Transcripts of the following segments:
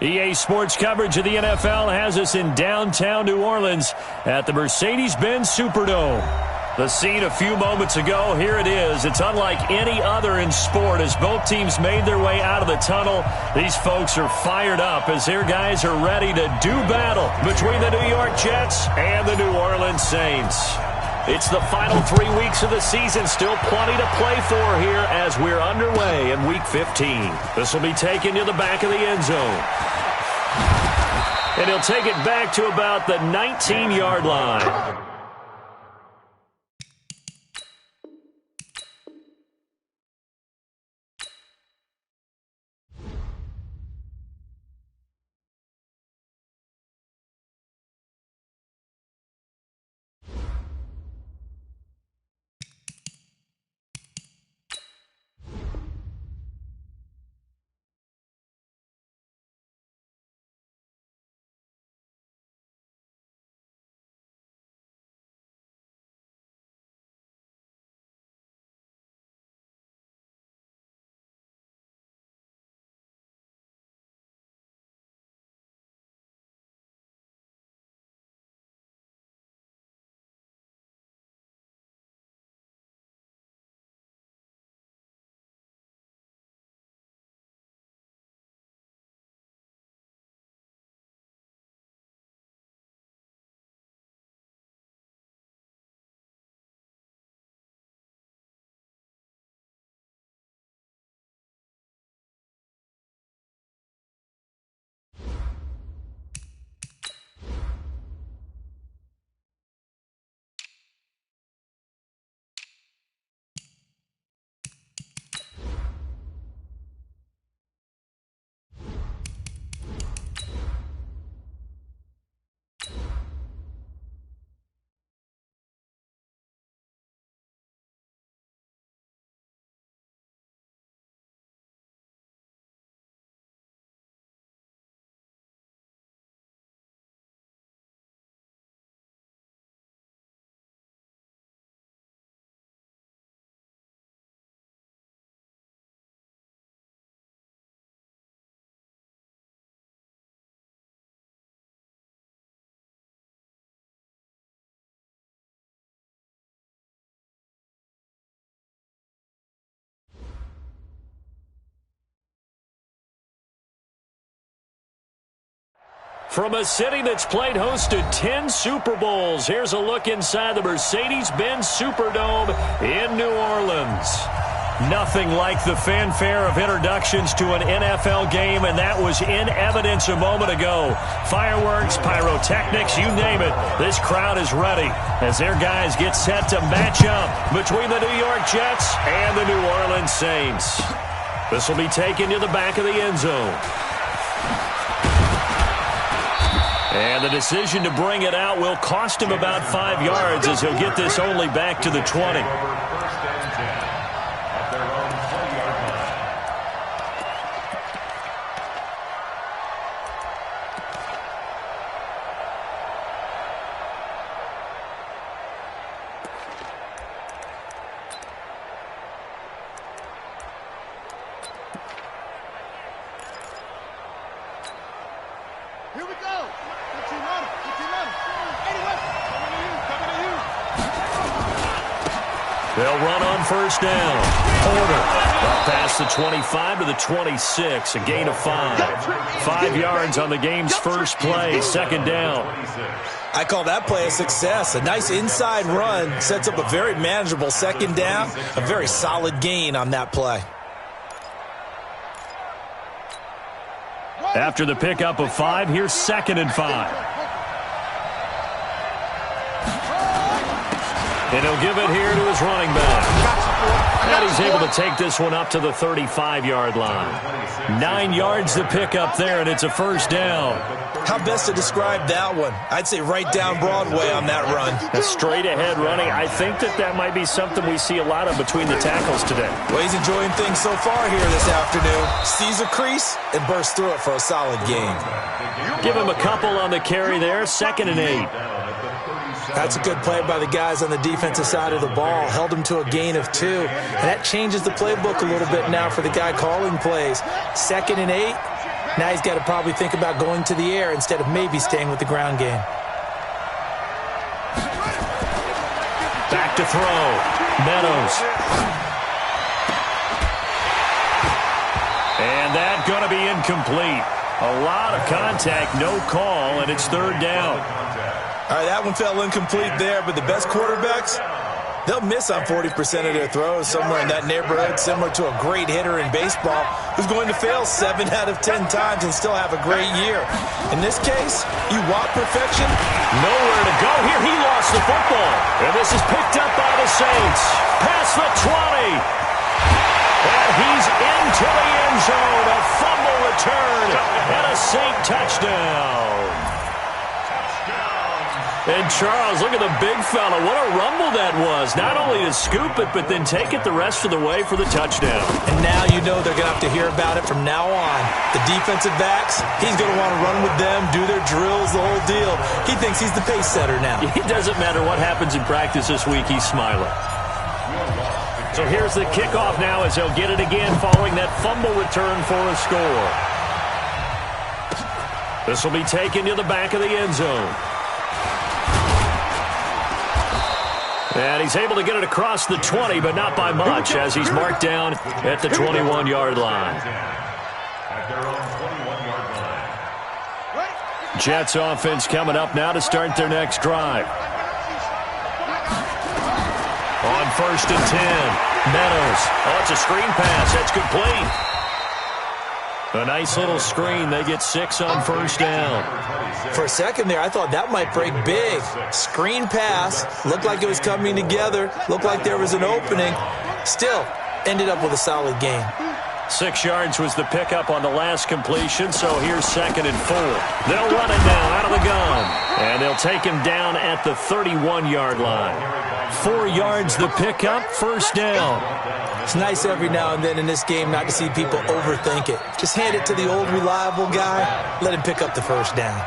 EA Sports coverage of the NFL has us in downtown New Orleans at the Mercedes-Benz Superdome. The scene a few moments ago, here it is. It's unlike any other in sport as both teams made their way out of the tunnel. These folks are fired up as their guys are ready to do battle between the New York Jets and the New Orleans Saints. It's the final 3 weeks of the season. Still plenty to play for here as we're underway in Week 15. This will be taken to the back of the end zone. And he'll take it back to about the 19-yard line. From a city that's played host to 10 Super Bowls, here's a look inside the Mercedes-Benz Superdome in New Orleans. Nothing like the fanfare of introductions to an NFL game, and that was in evidence a moment ago. Fireworks, pyrotechnics, you name it. This crowd is ready as their guys get set to match up between the New York Jets and the New Orleans Saints. This will be taken to the back of the end zone. And the decision to bring it out will cost him about 5 yards as he'll get this only back to the 20. Here we go. Anyway, coming to you. They'll run on first down. Porter up past the 25 to the 26, a gain of 5. 5 yards on the game's first play, second down. I call that play a success. A nice inside run sets up a very manageable second down, a very solid gain on that play. After the pickup of 5, here's 2nd and 5. And he'll give it here to his running back. And he's able to take this one up to the 35-yard line. 9 yards to pick up there, and it's a first down. How best to describe that one? I'd say right down Broadway on that run. A straight-ahead running. I think that might be something we see a lot of between the tackles today. Well, he's enjoying things so far here this afternoon. Sees a crease and bursts through it for a solid gain. Give him a couple on the carry there. 2nd and 8. That's a good play by the guys on the defensive side of the ball. Held him to a gain of 2. And that changes the playbook a little bit now for the guy calling plays. 2nd and 8. Now he's got to probably think about going to the air instead of maybe staying with the ground game. Back to throw. Meadows. And that's going to be incomplete. A lot of contact, no call, and it's third down. All right, that one fell incomplete there, but the best quarterbacks, they'll miss on 40% of their throws somewhere in that neighborhood, similar to a great hitter in baseball who's going to fail 7 out of 10 times and still have a great year. In this case, you want perfection? Nowhere to go here. He lost the football. And this is picked up by the Saints. Past the 20. And he's into the end zone. A fumble return and a Saint touchdown. And Charles, look at the big fella. What a rumble that was. Not only to scoop it, but then take it the rest of the way for the touchdown. And now you know they're going to have to hear about it from now on. The defensive backs, he's going to want to run with them, do their drills, the whole deal. He thinks he's the pace setter now. It doesn't matter what happens in practice this week. He's smiling. So here's the kickoff now as they'll get it again following that fumble return for a score. This will be taken to the back of the end zone. And he's able to get it across the 20, but not by much, as he's marked down at the 21-yard line. Jets offense coming up now to start their next drive. On 1st and 10, Meadows. Oh, it's a screen pass. That's complete. A nice little screen. They get 6 on 1st down. For a second there, I thought that might break big. Screen pass. Looked like it was coming together. Looked like there was an opening. Still, ended up with a solid gain. 6 yards was the pickup on the last completion, so here's 2nd and 4. They'll run it now out of the gun. And they'll take him down at the 31-yard line. 4 yards the pickup, 1st down. It's nice every now and then in this game not to see people overthink it. Just hand it to the old reliable guy, let him pick up the 1st down.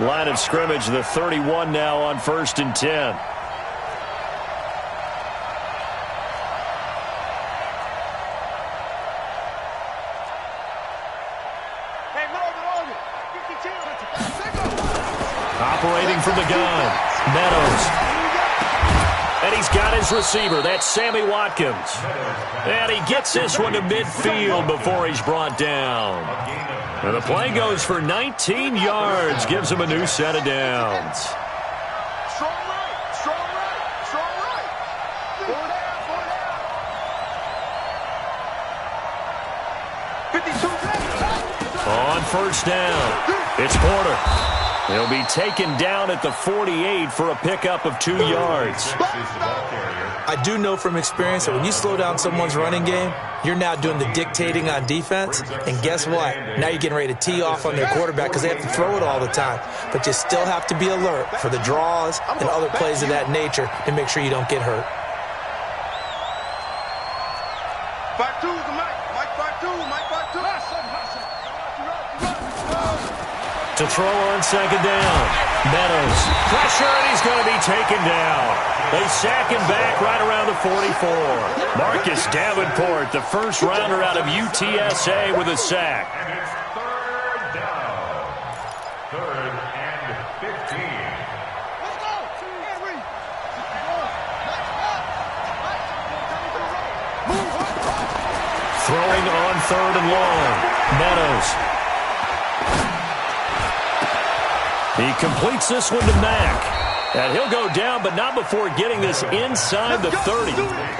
Line of scrimmage, the 31 now on 1st and 10. Operating from the gun, Meadows. And he's got his receiver. That's Sammy Watkins. And he gets this one to midfield before he's brought down. And the play goes for 19 yards. Gives him a new set of downs. Strong right, strong right, strong right. Forward down, forward down. 52. On 1st down, it's Porter. He'll be taken down at the 48 for a pickup of 2 yards. I do know from experience that when you slow down someone's running game, you're now doing the dictating on defense. And guess what? Now you're getting ready to tee off on their quarterback because they have to throw it all the time. But you still have to be alert for the draws and other plays of that nature to make sure you don't get hurt. 5-2, the Mike 5-2, Mike 5-2. To throw on 2nd down. Meadows. Pressure, and he's going to be taken down. They sack him back right around the 44. Marcus Davenport, the first rounder out of UTSA with a sack. And it's 3rd down. 3rd and 15. Let's go. Henry. Throwing on 3rd and long. Meadows. He completes this one to Mack. And he'll go down, but not before getting this inside the 30.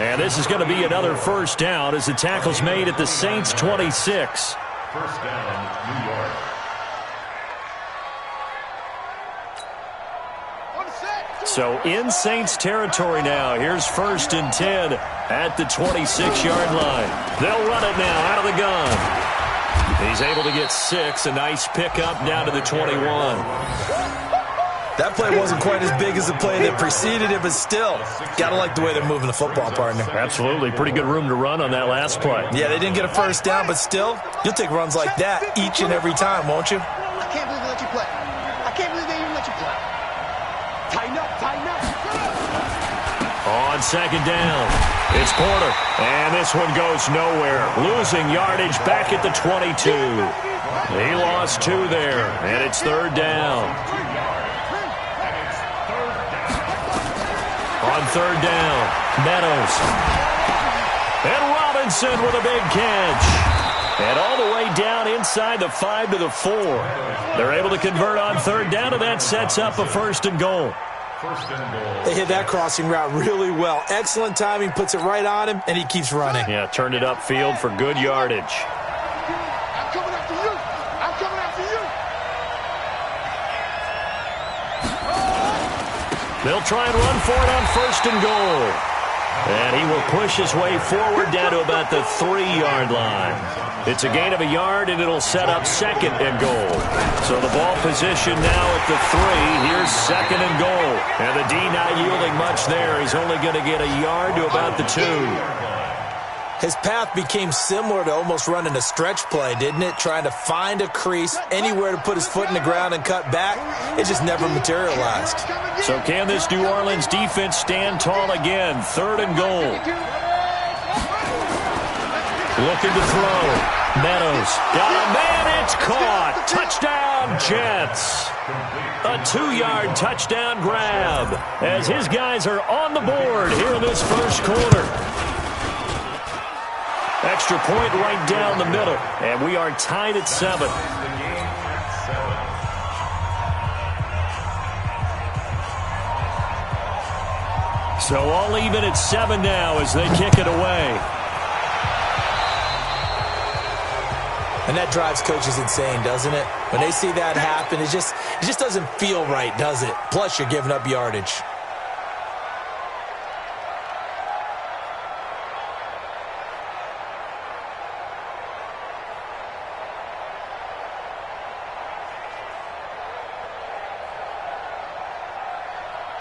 And this is going to be another 1st down as the tackle's made at the Saints' 26. 1st down, New York. So in Saints territory now. Here's 1st and 10 at the 26-yard line. They'll run it now out of the gun. He's able to get 6. A nice pickup down to the 21. That play wasn't quite as big as the play that preceded it, but still, got to like the way they're moving the football, partner. Absolutely. Pretty good room to run on that last play. Yeah, they didn't get a 1st down, but still, you'll take runs like that each and every time, won't you? I can't believe they let you play. I can't believe they even let you play. Tighten up, tighten up. On 2nd down. It's Porter, and this one goes nowhere. Losing yardage back at the 22. He lost 2 there, and it's 3rd down. On 3rd down, Meadows. And Robinson with a big catch. And all the way down inside the 5 to the 4. They're able to convert on 3rd down, and that sets up a 1st and goal. They hit that crossing route really well. Excellent timing, puts it right on him, and he keeps running. Yeah, turned it upfield for good yardage. I'm coming after you. I'm coming after you. They'll try and run for it on 1st and goal. And he will push his way forward down to about the 3-yard line. It's a gain of a yard, and it'll set up 2nd and goal. So the ball position now at the 3. Here's 2nd and goal. And the D not yielding much there. He's only going to get a yard to about the 2. His path became similar to almost running a stretch play, didn't it? Trying to find a crease, anywhere to put his foot in the ground and cut back. It just never materialized. So can this New Orleans defense stand tall again? 3rd and goal. Looking to throw. Meadows. Got a man. It's caught. Touchdown, Jets. A 2-yard touchdown grab as his guys are on the board here in this 1st quarter. Extra point right down the middle, and we are tied at 7. So all even at 7 now as they kick it away. And that drives coaches insane, doesn't it? When they see that happen, it just doesn't feel right, does it? Plus, you're giving up yardage.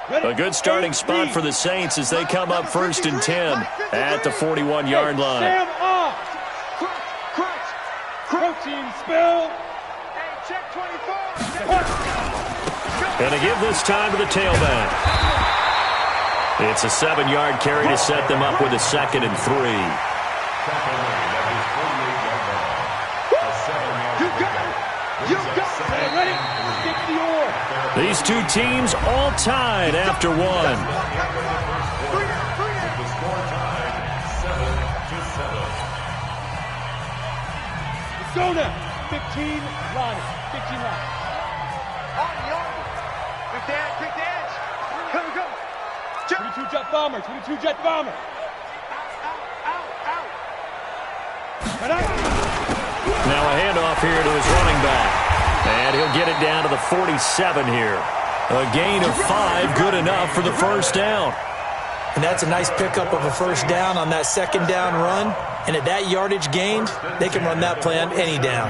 A good starting spot for the Saints as they come up 1st and 10 at the 41-yard line. Sam off. Crunch. Protein spill. Hey, check 24. Gonna give this time to the tailback. It's a 7-yard carry to set them up with a 2nd and 3. You got it. Ready? Stick the oar. These two teams all tied after 1. Three down. The score tied 7-7. Let's go now. 15 line. 15 line. On. Quick dance. Come. 22 jet bomber. 22 jet bomber. Out. Now a handoff here to his running back. And he'll get it down to the 47 here. A gain of 5, good enough for the 1st down. And that's a nice pickup of a 1st down on that 2nd down run. And at that yardage gained, they can run that play on any down.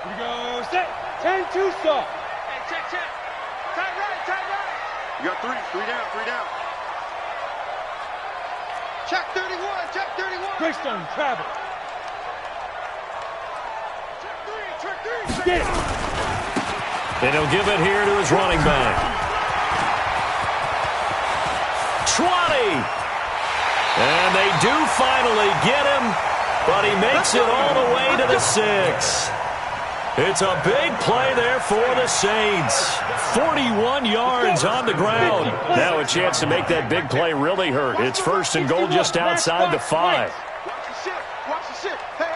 Here we go. Set. 10-2 stop. Hey, check. Tight right. You got 3 down. Check 31. Greystone, travel. And he'll give it here to his running back. 20. And they do finally get him, but he makes it all the way to the 6. It's a big play there for the Saints. 41 yards on the ground. Now a chance to make that big play really hurt. It's 1st and goal just outside the 5. Watch the shit. Hey.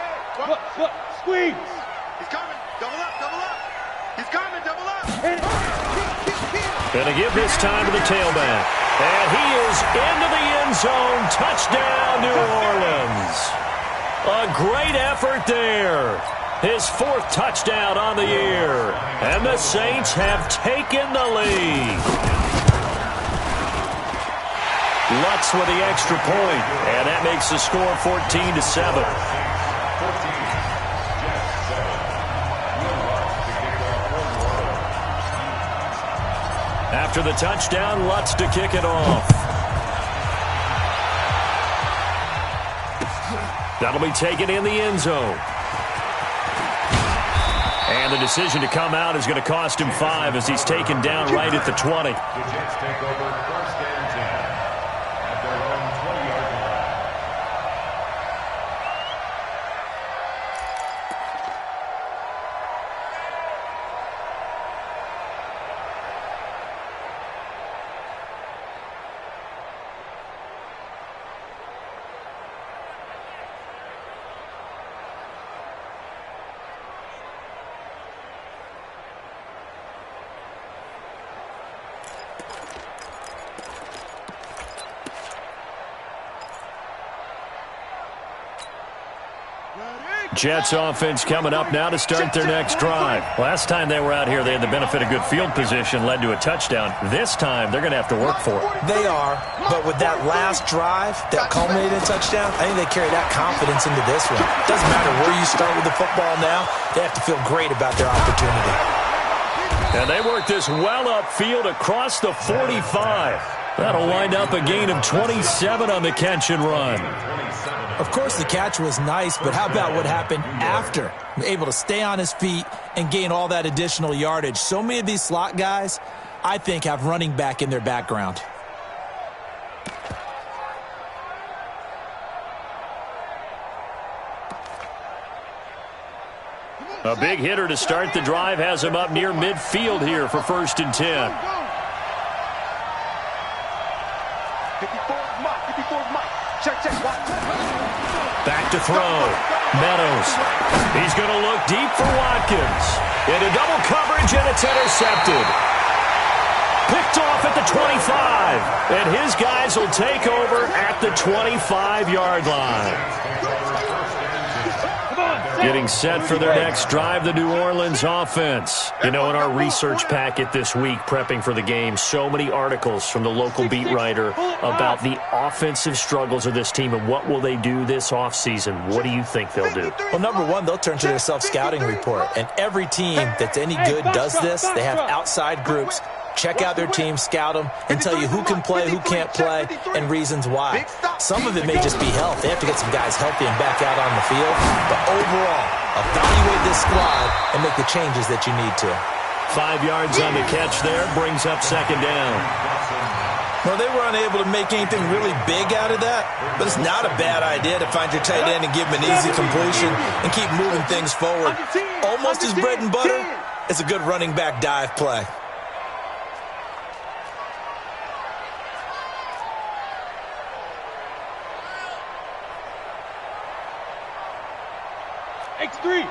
Look. Squeeze. He's coming. Double up. He's coming. Double up. Gonna give this time to the tailback. And he is into the end zone. Touchdown, New Orleans. A great effort there. His 4th touchdown on the year. And the Saints have taken the lead. Lutz with the extra point. And that makes the score 14-7. After the touchdown, Lutz to kick it off. That'll be taken in the end zone. And the decision to come out is going to cost him 5 as he's taken down right at the 20. The Jets take over 1st and 10 at their own 20-yard line. Jets offense coming up now to start their next drive. Last time they were out here, they had the benefit of good field position, led to a touchdown. This time, they're going to have to work for it. They are, but with that last drive that culminated in a touchdown, I think they carry that confidence into this one. Doesn't matter where you start with the football now, they have to feel great about their opportunity. And they work this well upfield across the 45. That'll wind up a gain of 27 on the catch and run. Of course, the catch was nice, but how about what happened after? Able to stay on his feet and gain all that additional yardage. So many of these slot guys, I think, have running back in their background. A big hitter to start the drive has him up near midfield here for 1st and 10. 54 Mike. Check. Back to throw. Meadows. He's going to look deep for Watkins. Into double coverage, and it's intercepted. Picked off at the 25. And his guys will take over at the 25-yard line. Getting set for their next drive, the New Orleans offense. You know, in our research packet this week, prepping for the game, so many articles from the local beat writer about the offensive struggles of this team and what will they do this offseason. What do you think they'll do? Well, number one, they'll turn to their self-scouting report. And every team that's any good does this. They have outside groups. Check out their team, scout them, and tell you who can play, who can't play, and reasons why. Some of it may just be health. They have to get some guys healthy and back out on the field. But overall, evaluate this squad and make the changes that you need to. 5 yards on the catch there, brings up 2nd down. Well, they were unable to make anything really big out of that, but it's not a bad idea to find your tight end and give him an easy completion and keep moving things forward. Almost his bread and butter. It's a good running back dive play. X3,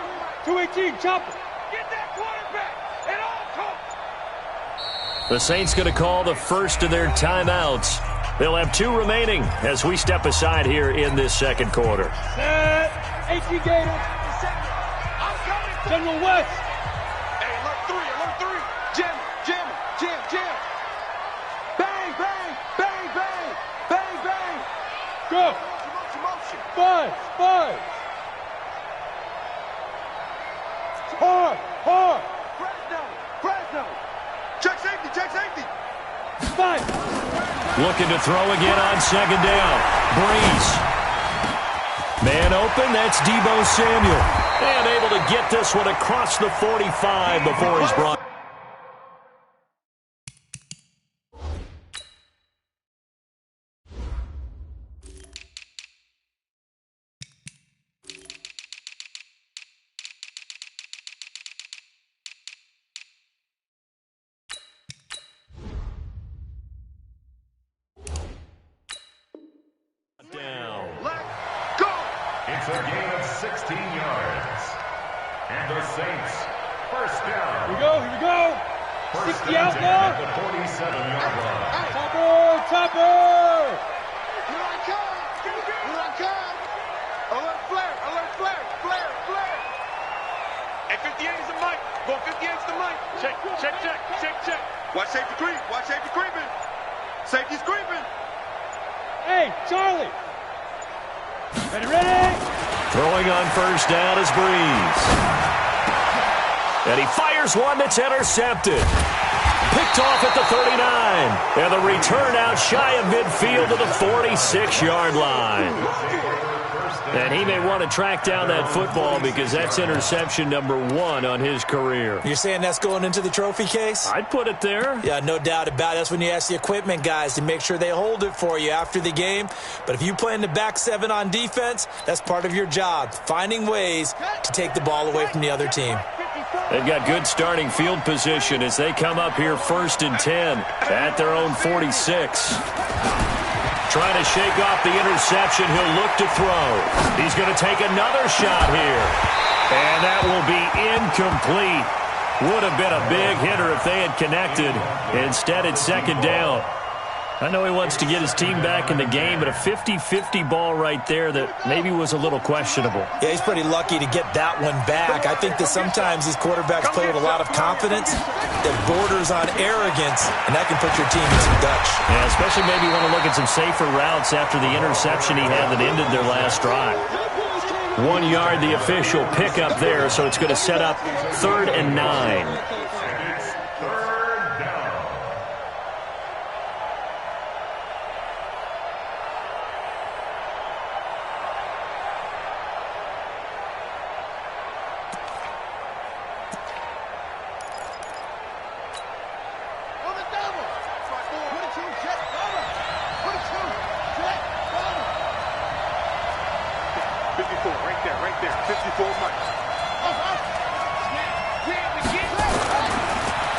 218, chopper. Get that quarterback at all costs. The Saints going to call the first of their timeouts. They'll have 2 remaining as we step aside here in this 2nd quarter. Set. HG Gator. I'm coming. General West. Hey, alert 3. Jam. Bang. Go. Motion. 5. Hard. Fresno. Check safety. 5. Looking to throw again on 2nd down. Breeze. Man open, that's Deebo Samuel. And able to get this one across the 45 before he's brought. It's a gain of 16 yards. And the Saints, 1st down. Here we go. 60 out now. At the 47-yard line. Chopper. Here I come. Alert flare. Hey, 58 is the mic. Go 58 is the mic. Check. Watch safety creeping. Safety's creeping. Hey, Charlie. Ready. Throwing on 1st down is Breeze. And he fires one that's intercepted. Picked off at the 39. And the return out shy of midfield to the 46-yard line. And he may want to track down that football because that's interception number 1 on his career. You're saying that's going into the trophy case? I'd put it there. Yeah, no doubt about it. That's when you ask the equipment guys to make sure they hold it for you after the game. But if you play in the back 7 on defense, that's part of your job, finding ways to take the ball away from the other team. They've got good starting field position as they come up here 1st and 10 at their own 46. Trying to shake off the interception. He'll look to throw. He's going to take another shot here. And that will be incomplete. Would have been a big hitter if they had connected. Instead, it's 2nd down. I know he wants to get his team back in the game, but a 50-50 ball right there that maybe was a little questionable. Yeah, he's pretty lucky to get that one back. I think that sometimes these quarterbacks play with a lot of confidence that borders on arrogance, and that can put your team in some Dutch. Yeah, especially maybe want to look at some safer routes after the interception he had that ended their last drive. 1 yard, the official pickup there, so it's going to set up 3rd and 9.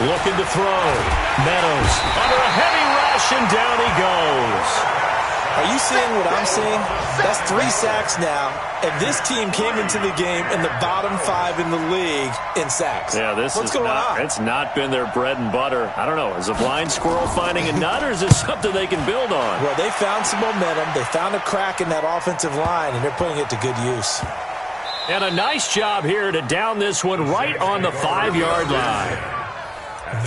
Looking to throw. Meadows under a heavy rush, and down he goes. Are you seeing what I'm seeing? That's 3 sacks now, and this team came into the game in the bottom 5 in the league in sacks. Yeah, What's going on? It's not been their bread and butter. I don't know. Is a blind squirrel finding a nut, or is this something they can build on? Well, they found some momentum. They found a crack in that offensive line, and they're putting it to good use. And a nice job here to down this one right on the 5-yard line.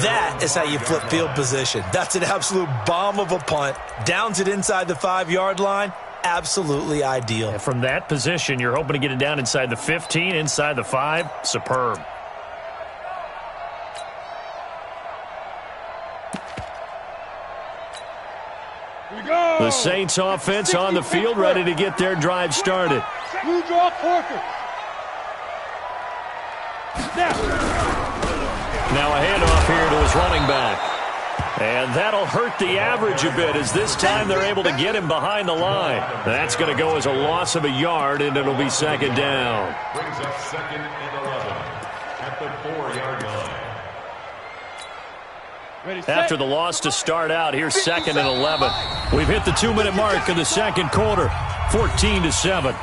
That is how you flip field position. That's an absolute bomb of a punt. Downs it inside the 5-yard line. Absolutely ideal. And from that position, you're hoping to get it down inside the 15, inside the 5. Superb. The Saints offense on the field, ready to get their drive started. Blue draw Corker. Now a handoff here to his running back. And that'll hurt the average a bit as this time they're able to get him behind the line. That's going to go as a loss of a yard, and it'll be 2nd down. Brings up 2nd and 11 at the 4-yard line. After the loss to start out, here's 2nd and 11. We've hit the 2-minute mark of the 2nd quarter, 14-7.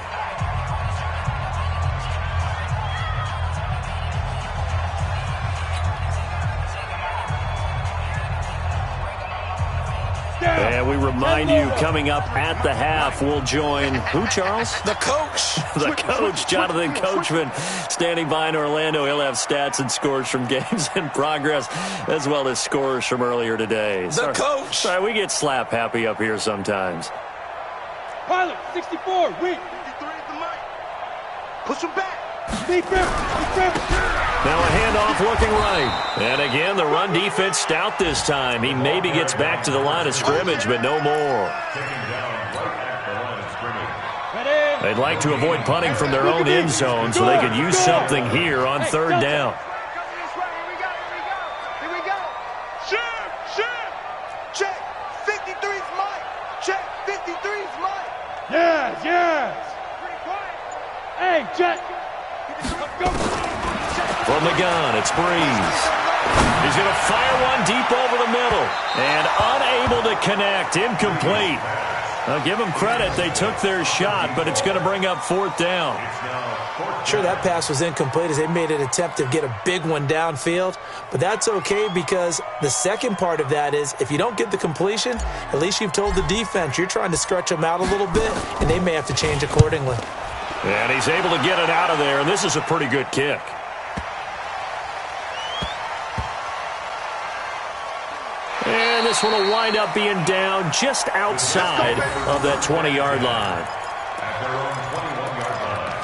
And we remind you, coming up at the half, we'll join who, Charles? The coach. The coach, Jonathan Coachman, standing by in Orlando. He'll have stats and scores from games in progress, as well as scores from earlier today. The coach. Sorry, we get slap happy up here sometimes. Pilot, 64, wait. 53 is the mic. Push him back. Now a handoff looking right. And again, the run defense stout this time. He maybe gets back to the line of scrimmage, but no more. They'd like to avoid punting from their own end zone so they could use something here on 3rd down. Here we go. Shoot. Check. 53's Mike. Check. 53's Mike. Yes. Pretty quiet. Hey, Jack. From the gun, it's Breeze. He's going to fire one deep over the middle. And unable to connect. Incomplete. Now, give them credit. They took their shot, but it's going to bring up 4th down. Sure, that pass was incomplete as they made an attempt to get a big one downfield. But that's okay because the second part of that is if you don't get the completion, at least you've told the defense you're trying to stretch them out a little bit, and they may have to change accordingly. And he's able to get it out of there, and this is a pretty good kick. And this one will wind up being down just outside of that 20-yard line. At their own 21-yard line.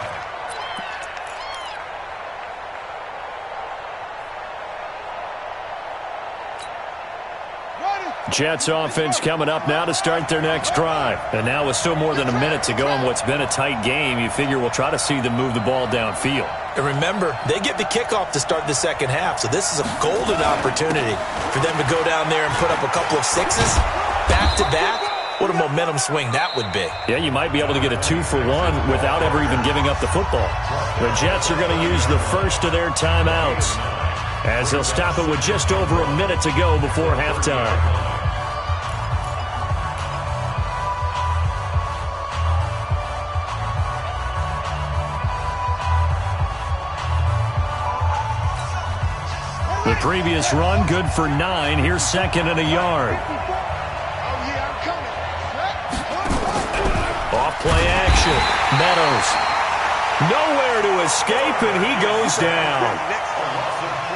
Jets offense coming up now to start their next drive. And now with still more than a minute to go in what's been a tight game, you figure we'll try to see them move the ball downfield. And remember, they get the kickoff to start the second half, so this is a golden opportunity for them to go down there and put up a couple of sixes back-to-back. What a momentum swing that would be. Yeah, you might be able to get a 2-for-1 without ever even giving up the football. The Jets are going to use the first of their timeouts as they'll stop it with just over a minute to go before halftime. The previous run, good for 9. Here's second and a yard. Off-play action. Meadows. Nowhere to escape, and he goes down.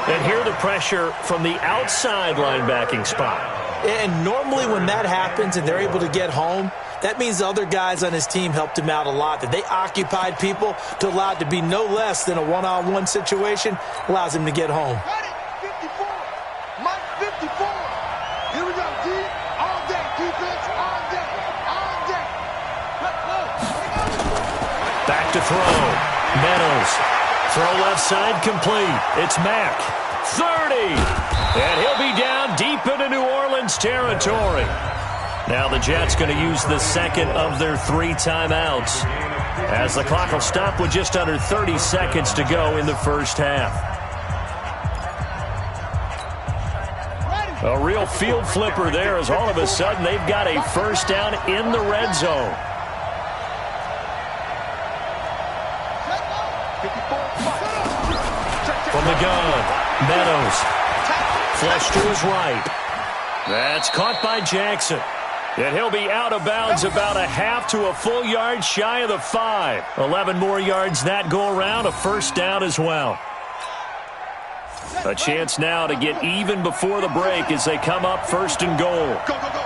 And here the pressure from the outside linebacking spot. And normally when that happens and they're able to get home, that means the other guys on his team helped him out a lot. That they occupied people to allow it to be no less than a one-on-one situation allows him to get home. 54. Mike 54. Here we go, D. All day. Defense all day. All day. Back to throw. Meadows. Throw left side complete. It's Mack. 30. And he'll be down deep into New Orleans territory. Now the Jets going to use the second of their 3 timeouts as the clock will stop with just under 30 seconds to go in the first half. A real field flipper there as all of a sudden they've got a first down in the red zone. From the gun, Meadows. Flush to his right. That's caught by Jackson. And he'll be out of bounds about a half to a full yard shy of the 5. 11 more yards that go around, a first down as well. A chance now to get even before the break as they come up first and goal. Go, go, go.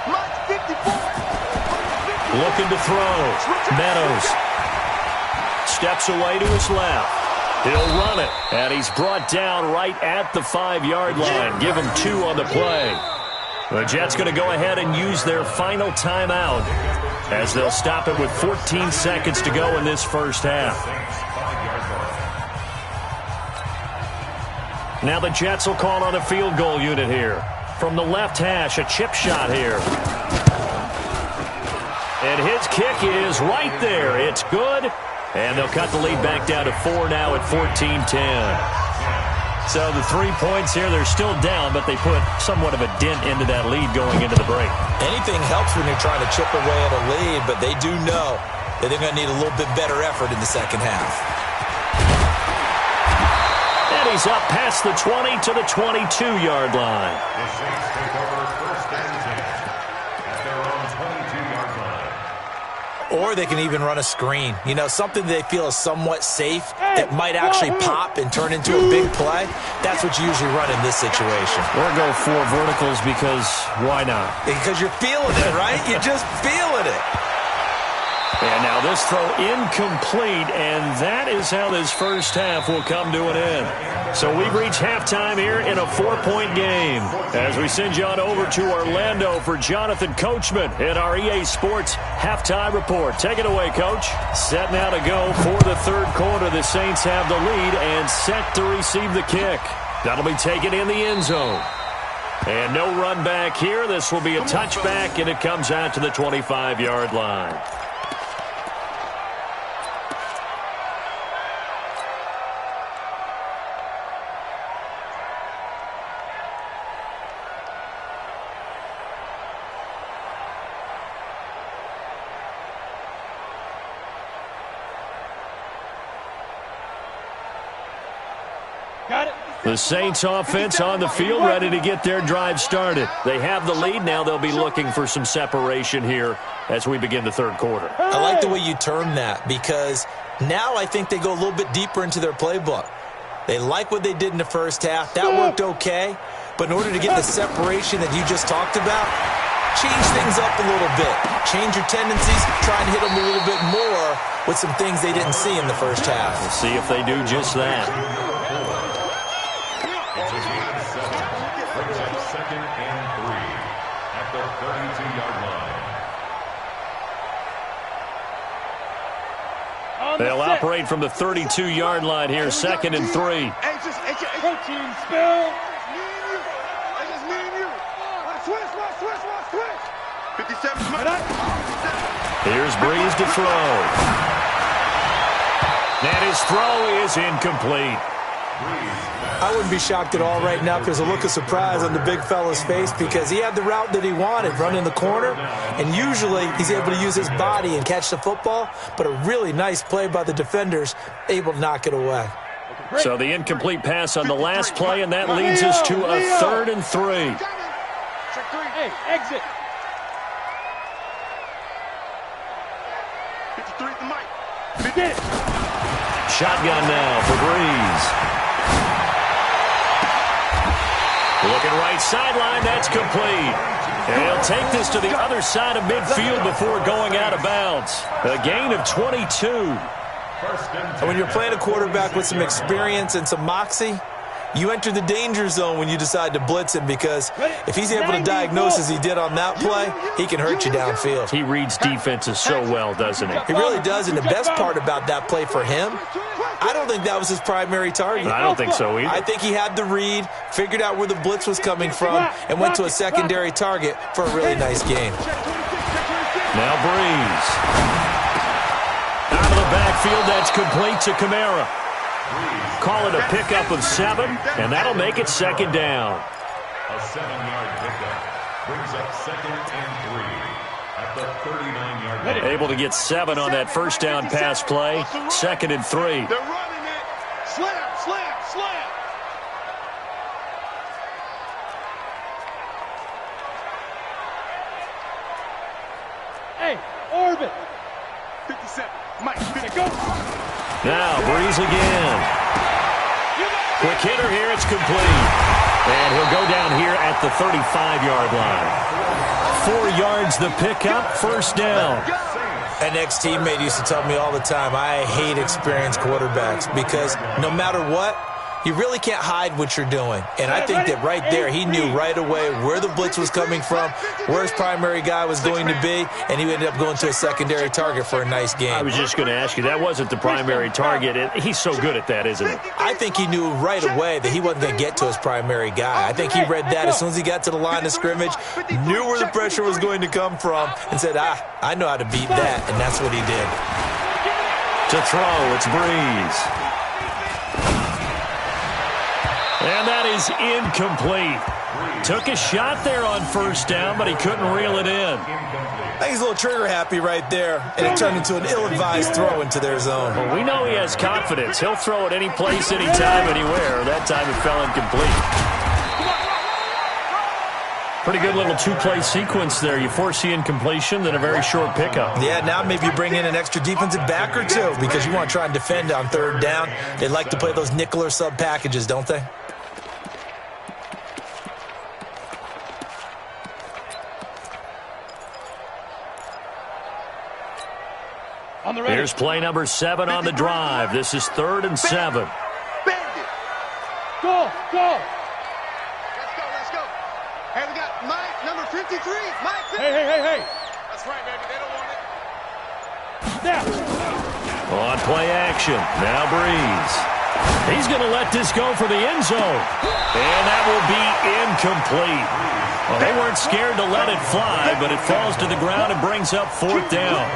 Mike 54. Looking to throw. Meadows. Steps away to his left. He'll run it. And he's brought down right at the 5-yard line. Give him 2 on the play. The Jets going to go ahead and use their final timeout as they'll stop it with 14 seconds to go in this first half. Now the Jets will call on a field goal unit here. From the left hash, a chip shot here. And his kick is right there. It's good. And they'll cut the lead back down to 4 now at 14-10. So the 3 points here, they're still down, but they put somewhat of a dent into that lead going into the break. Anything helps when you're trying to chip away at a lead, but they do know that they're going to need a little bit better effort in the second half. And he's up past the 20 to the 22-yard line. The Saints take over first and 10 at their own 22-yard line. Or they can even run a screen. You know, something they feel is somewhat safe that might actually pop and turn into a big play. That's what you usually run in this situation. Or go 4 verticals because why not? Because you're feeling it, right? You're just feeling it. And now this throw incomplete, and that is how this first half will come to an end. So we've reached halftime here in a 4-point game as we send you on over to Orlando for Jonathan Coachman in our EA Sports Halftime Report. Take it away, Coach. Set now to go for the third quarter. The Saints have the lead and set to receive the kick. That'll be taken in the end zone. And no run back here. This will be a touchback, and it comes out to the 25-yard line. The Saints offense on the field, ready to get their drive started. They have the lead. Now they'll be looking for some separation here as we begin the third quarter. I like the way you term that because now I think they go a little bit deeper into their playbook. They like what they did in the first half. That worked okay. But in order to get the separation that you just talked about, change things up a little bit. Change your tendencies. Try and hit them a little bit more with some things they didn't see in the first half. We'll see if they do just that. second and 3 at the 32-yard line. They'll operate from the 32-yard line here, second and 3. Protein spill. Switch. 57. Here's Breeze to throw. And his throw is incomplete. I wouldn't be shocked at all right now if there's a look of surprise on the big fella's face because he had the route that he wanted, running the corner, and usually he's able to use his body and catch the football, but a really nice play by the defenders, able to knock it away. So the incomplete pass on the last play, and that leads us to a 3rd and 3. Hey, exit. 53 at the mic. Begin. Shotgun now for Breeze. Looking right sideline, that's complete. And he'll take this to the other side of midfield before going out of bounds. A gain of 22. And when you're playing a quarterback with some experience and some moxie, you enter the danger zone when you decide to blitz him because if he's able to diagnose as he did on that play, he can hurt you downfield. He reads defenses so well, doesn't he? He really does, and the best part about that play for him, I don't think that was his primary target. I don't think so either. I think he had the read, figured out where the blitz was coming from, and went to a secondary target for a really nice gain. Now Breeze. Out of the backfield, that's complete to Kamara. Call it a pickup of 7, and that'll make it 2nd down. A 7-yard pickup brings up 2nd and 3 at the 39-yard line. Able to get 7 on that first down pass play. 2nd and 3. They're running it. Slam. Hey, orbit. 57. Mike, go. Now Breeze again. Quick hitter here, it's complete. And he'll go down here at the 35-yard line. 4 yards the pickup, 1st down. An ex-teammate used to tell me all the time, I hate experienced quarterbacks because no matter what, you really can't hide what you're doing. And I think that right there, he knew right away where the blitz was coming from, where his primary guy was going to be, and he ended up going to a secondary target for a nice game. I was just going to ask you, that wasn't the primary target. He's so good at that, isn't he? I think he knew right away that he wasn't going to get to his primary guy. I think he read that as soon as he got to the line of scrimmage, knew where the pressure was going to come from, and said, I know how to beat that, and that's what he did. To throw, it's Breeze. And that is incomplete. Took a shot there on 1st down, but he couldn't reel it in. I think he's a little trigger happy right there, and it turned into an ill-advised throw into their zone. Well, we know he has confidence. He'll throw it any place, anytime, anywhere. That time it fell incomplete. Pretty good little 2-play sequence there. You force the incompletion, then a very short pickup. Yeah, now maybe you bring in an extra defensive back or two because you want to try and defend on 3rd down. They like to play those nickel or sub packages, don't they? Here's play number 7 on the drive. This is 3rd and 7. Go. Let's go. Hey, we got Mike, number 53. Mike. Hey. That's right, baby. They don't want it. Now. On play action. Now Breeze. He's going to let this go for the end zone. And that will be incomplete. Well, they weren't scared to let it fly, but it falls to the ground and brings up 4th down.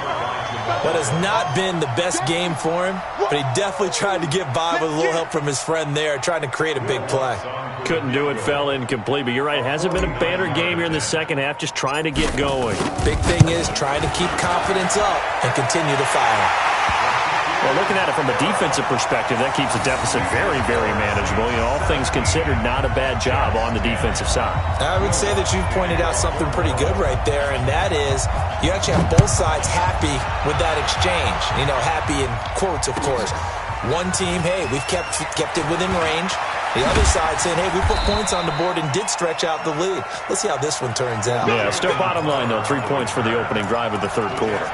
What has not been the best game for him, but he definitely tried to get by with a little help from his friend there, trying to create a big play. Couldn't do it, fell incomplete, but you're right, hasn't been a banner game here in the 2nd half, just trying to get going. Big thing is trying to keep confidence up and continue to fire. Well, looking at it from a defensive perspective, that keeps the deficit very, very manageable. You know, all things considered, not a bad job on the defensive side. I would say that you've pointed out something pretty good right there, and that is you actually have both sides happy with that exchange. You know, happy in quotes, of course. One team, hey, we've kept it within range. The other side saying, hey, we put points on the board and did stretch out the lead. Let's see how this one turns out. Yeah, still bottom line, though, 3 points for the opening drive of the 3rd quarter.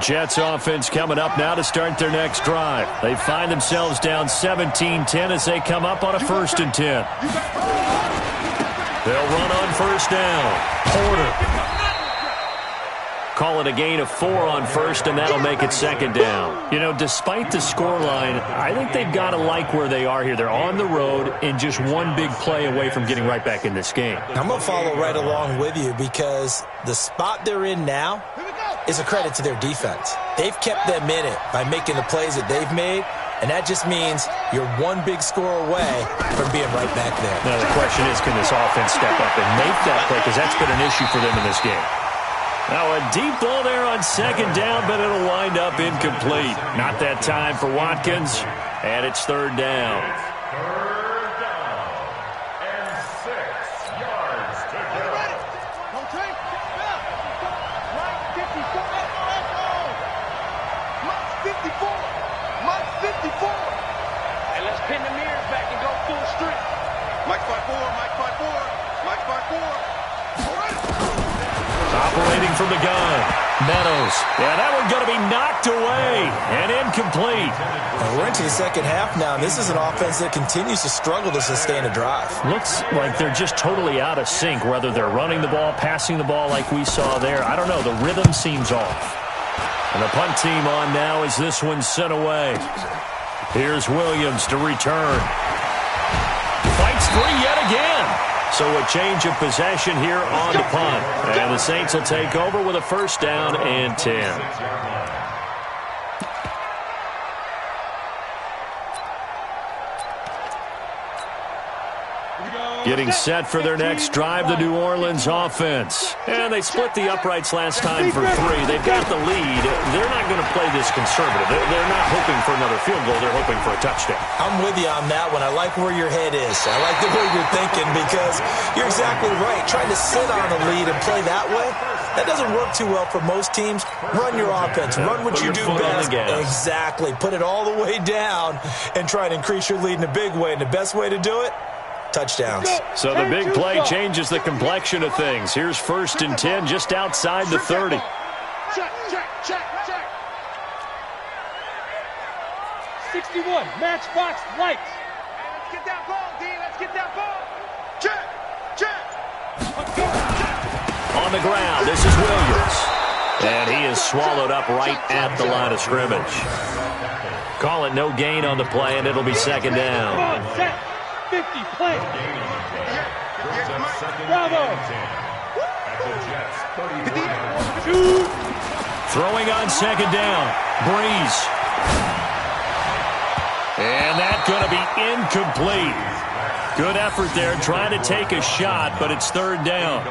Jets offense coming up now to start their next drive. They find themselves down 17-10 as they come up on a 1st and 10. They'll run on 1st down. Porter. Call it a gain of 4 on 1st, and that'll make it 2nd down. You know, despite the scoreline, I think they've got to like where they are here. They're on the road and just one big play away from getting right back in this game. I'm going to follow right along with you because the spot they're in now is a credit to their defense. They've kept them in it by making the plays that they've made, and that just means you're one big score away from being right back there. Now, the question is, can this offense step up and make that play? Because that's been an issue for them in this game. Now, a deep ball there on 2nd down, but it'll wind up incomplete. Not that time for Watkins, and it's 3rd down. 3rd down and 6 yards to go. Right 54. Mike 54. And let's pin the mirrors back and go full strength. Mike 54. Mike 54. All right. Operating from the gun. Meadows. Yeah, that one's going to be knocked away and incomplete. And we're into the 2nd half now. This is an offense that continues to struggle to sustain a drive. Looks like they're just totally out of sync, whether they're running the ball, passing the ball like we saw there. I don't know. The rhythm seems off. And the punt team on now as this one's sent away. Here's Williams to return. Fights free yet again. So a change of possession here on the punt. And the Saints will take over with a 1st down and 10. Getting set for their next drive, the New Orleans offense. And they split the uprights last time for 3. They've got the lead. They're not going to play this conservative. They're not hoping for another field goal. They're hoping for a touchdown. I'm with you on that one. I like where your head is. I like the way you're thinking because you're exactly right. Trying to sit on a lead and play that way, that doesn't work too well for most teams. Run your offense. Run what you do best. Exactly. Put it all the way down and try to increase your lead in a big way. And the best way to do it, touchdowns. So the big play changes the complexion of things. Here's 1st and 10 just outside the 30. Check. 61, matchbox lights. Let's get that ball, D. Let's get that ball. Check. On the ground, this is Williams. And he is swallowed up right at the line of scrimmage. Call it no gain on the play, and it'll be 2nd down. Come on, set. 50, play. Bravo. Throwing on 2nd down. Breeze. And that's going to be incomplete. Good effort there, trying to take a shot, but it's 3rd down.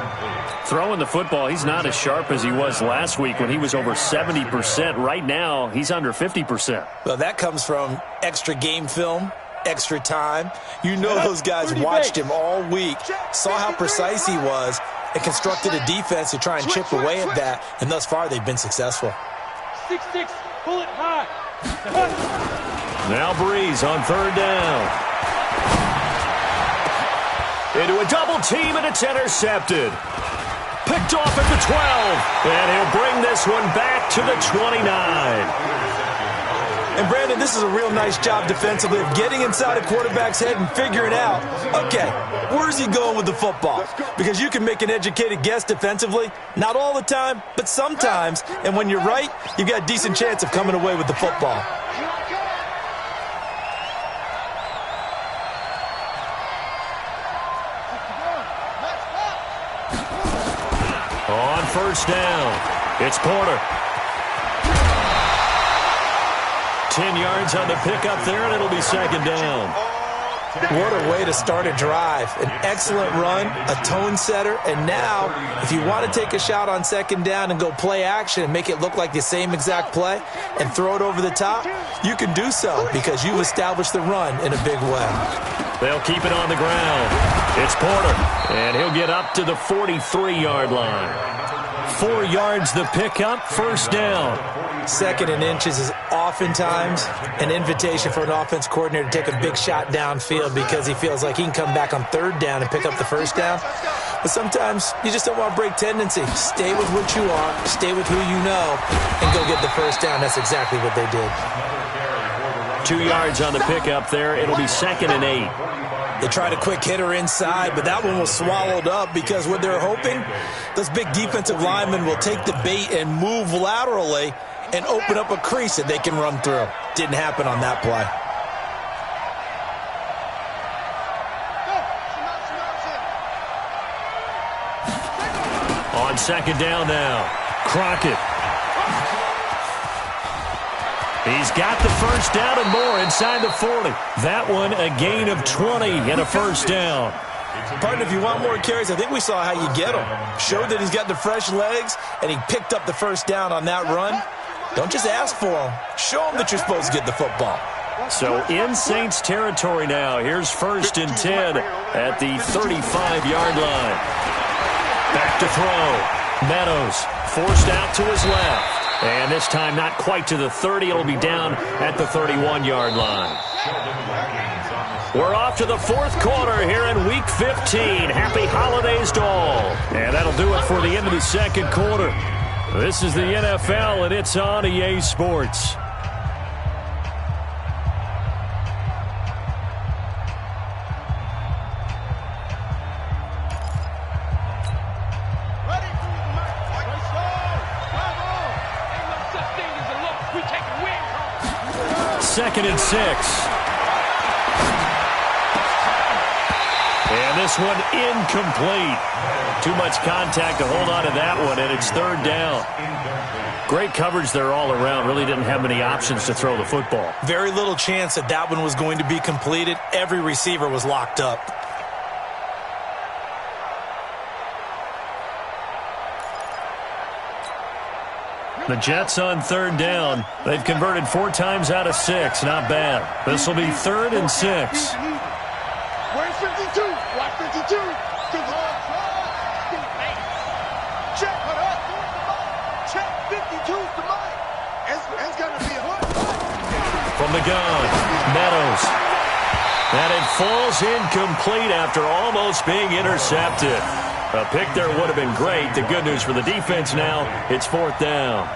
Throwing the football, he's not as sharp as he was last week when he was over 70%. Right now, he's under 50%. Well, that comes from extra game film, extra time. You know those guys watched him all week, saw how precise he was, and constructed a defense to try and chip away at that, and thus far they've been successful. 6-6, pull it high. Now Breeze on 3rd down. Into a double team, and it's intercepted. Picked off at the 12, and he'll bring this one back to the 29. And, Brandon, this is a real nice job defensively of getting inside a quarterback's head and figuring out, okay, where's he going with the football? Because you can make an educated guess defensively, not all the time, but sometimes. And when you're right, you've got a decent chance of coming away with the football. On 1st down, it's Porter. 10 yards on the pickup there, and it'll be 2nd down. What a way to start a drive. An excellent run, a tone setter, and now if you want to take a shot on 2nd down and go play action and make it look like the same exact play and throw it over the top, you can do so because you've established the run in a big way. They'll keep it on the ground. It's Porter, and he'll get up to the 43-yard line. 4 yards the pickup, 1st down. 2nd and inches is oftentimes an invitation for an offense coordinator to take a big shot downfield because he feels like he can come back on 3rd down and pick up the 1st down. But sometimes you just don't want to break tendency. Stay with what you are, stay with who you know, and go get the first down. That's exactly what they did. 2 yards on the pickup there. It'll be 2nd and 8. They tried a quick hitter inside, but that one was swallowed up because what they're hoping, those big defensive linemen will take the bait and move laterally and open up a crease that they can run through. Didn't happen on that play. On 2nd down now, Crockett. He's got the first down and more inside the 40. That one a gain of 20 and a first down. Partner, if you want more carries, I think we saw how you get him. Showed that he's got the fresh legs, and he picked up the first down on that run. Don't just ask for him. Show him that you're supposed to get the football. So in Saints territory now. Here's 1st and 10 at the 35-yard line. Back to throw. Meadows forced out to his left. And this time not quite to the 30. It'll be down at the 31-yard line. We're off to the 4th quarter here in Week 15. Happy holidays to all. And that'll do it for the end of the 2nd quarter. This is the NFL, and it's on EA Sports. Second and 6. And this one incomplete. Too much contact to hold on to that one, and it's 3rd down. Great coverage there all around. Really didn't have many options to throw the football. Very little chance that that one was going to be completed. Every receiver was locked up. The Jets on 3rd down. They've converted 4 times out of 6. Not bad. This will be 3rd and 6. Where's 52? Watch 52. Check. Check 52's the mic. It's going to be a hook. From the gun, Meadows. And it falls incomplete after almost being intercepted. A pick there would have been great. The good news for the defense now, it's 4th down.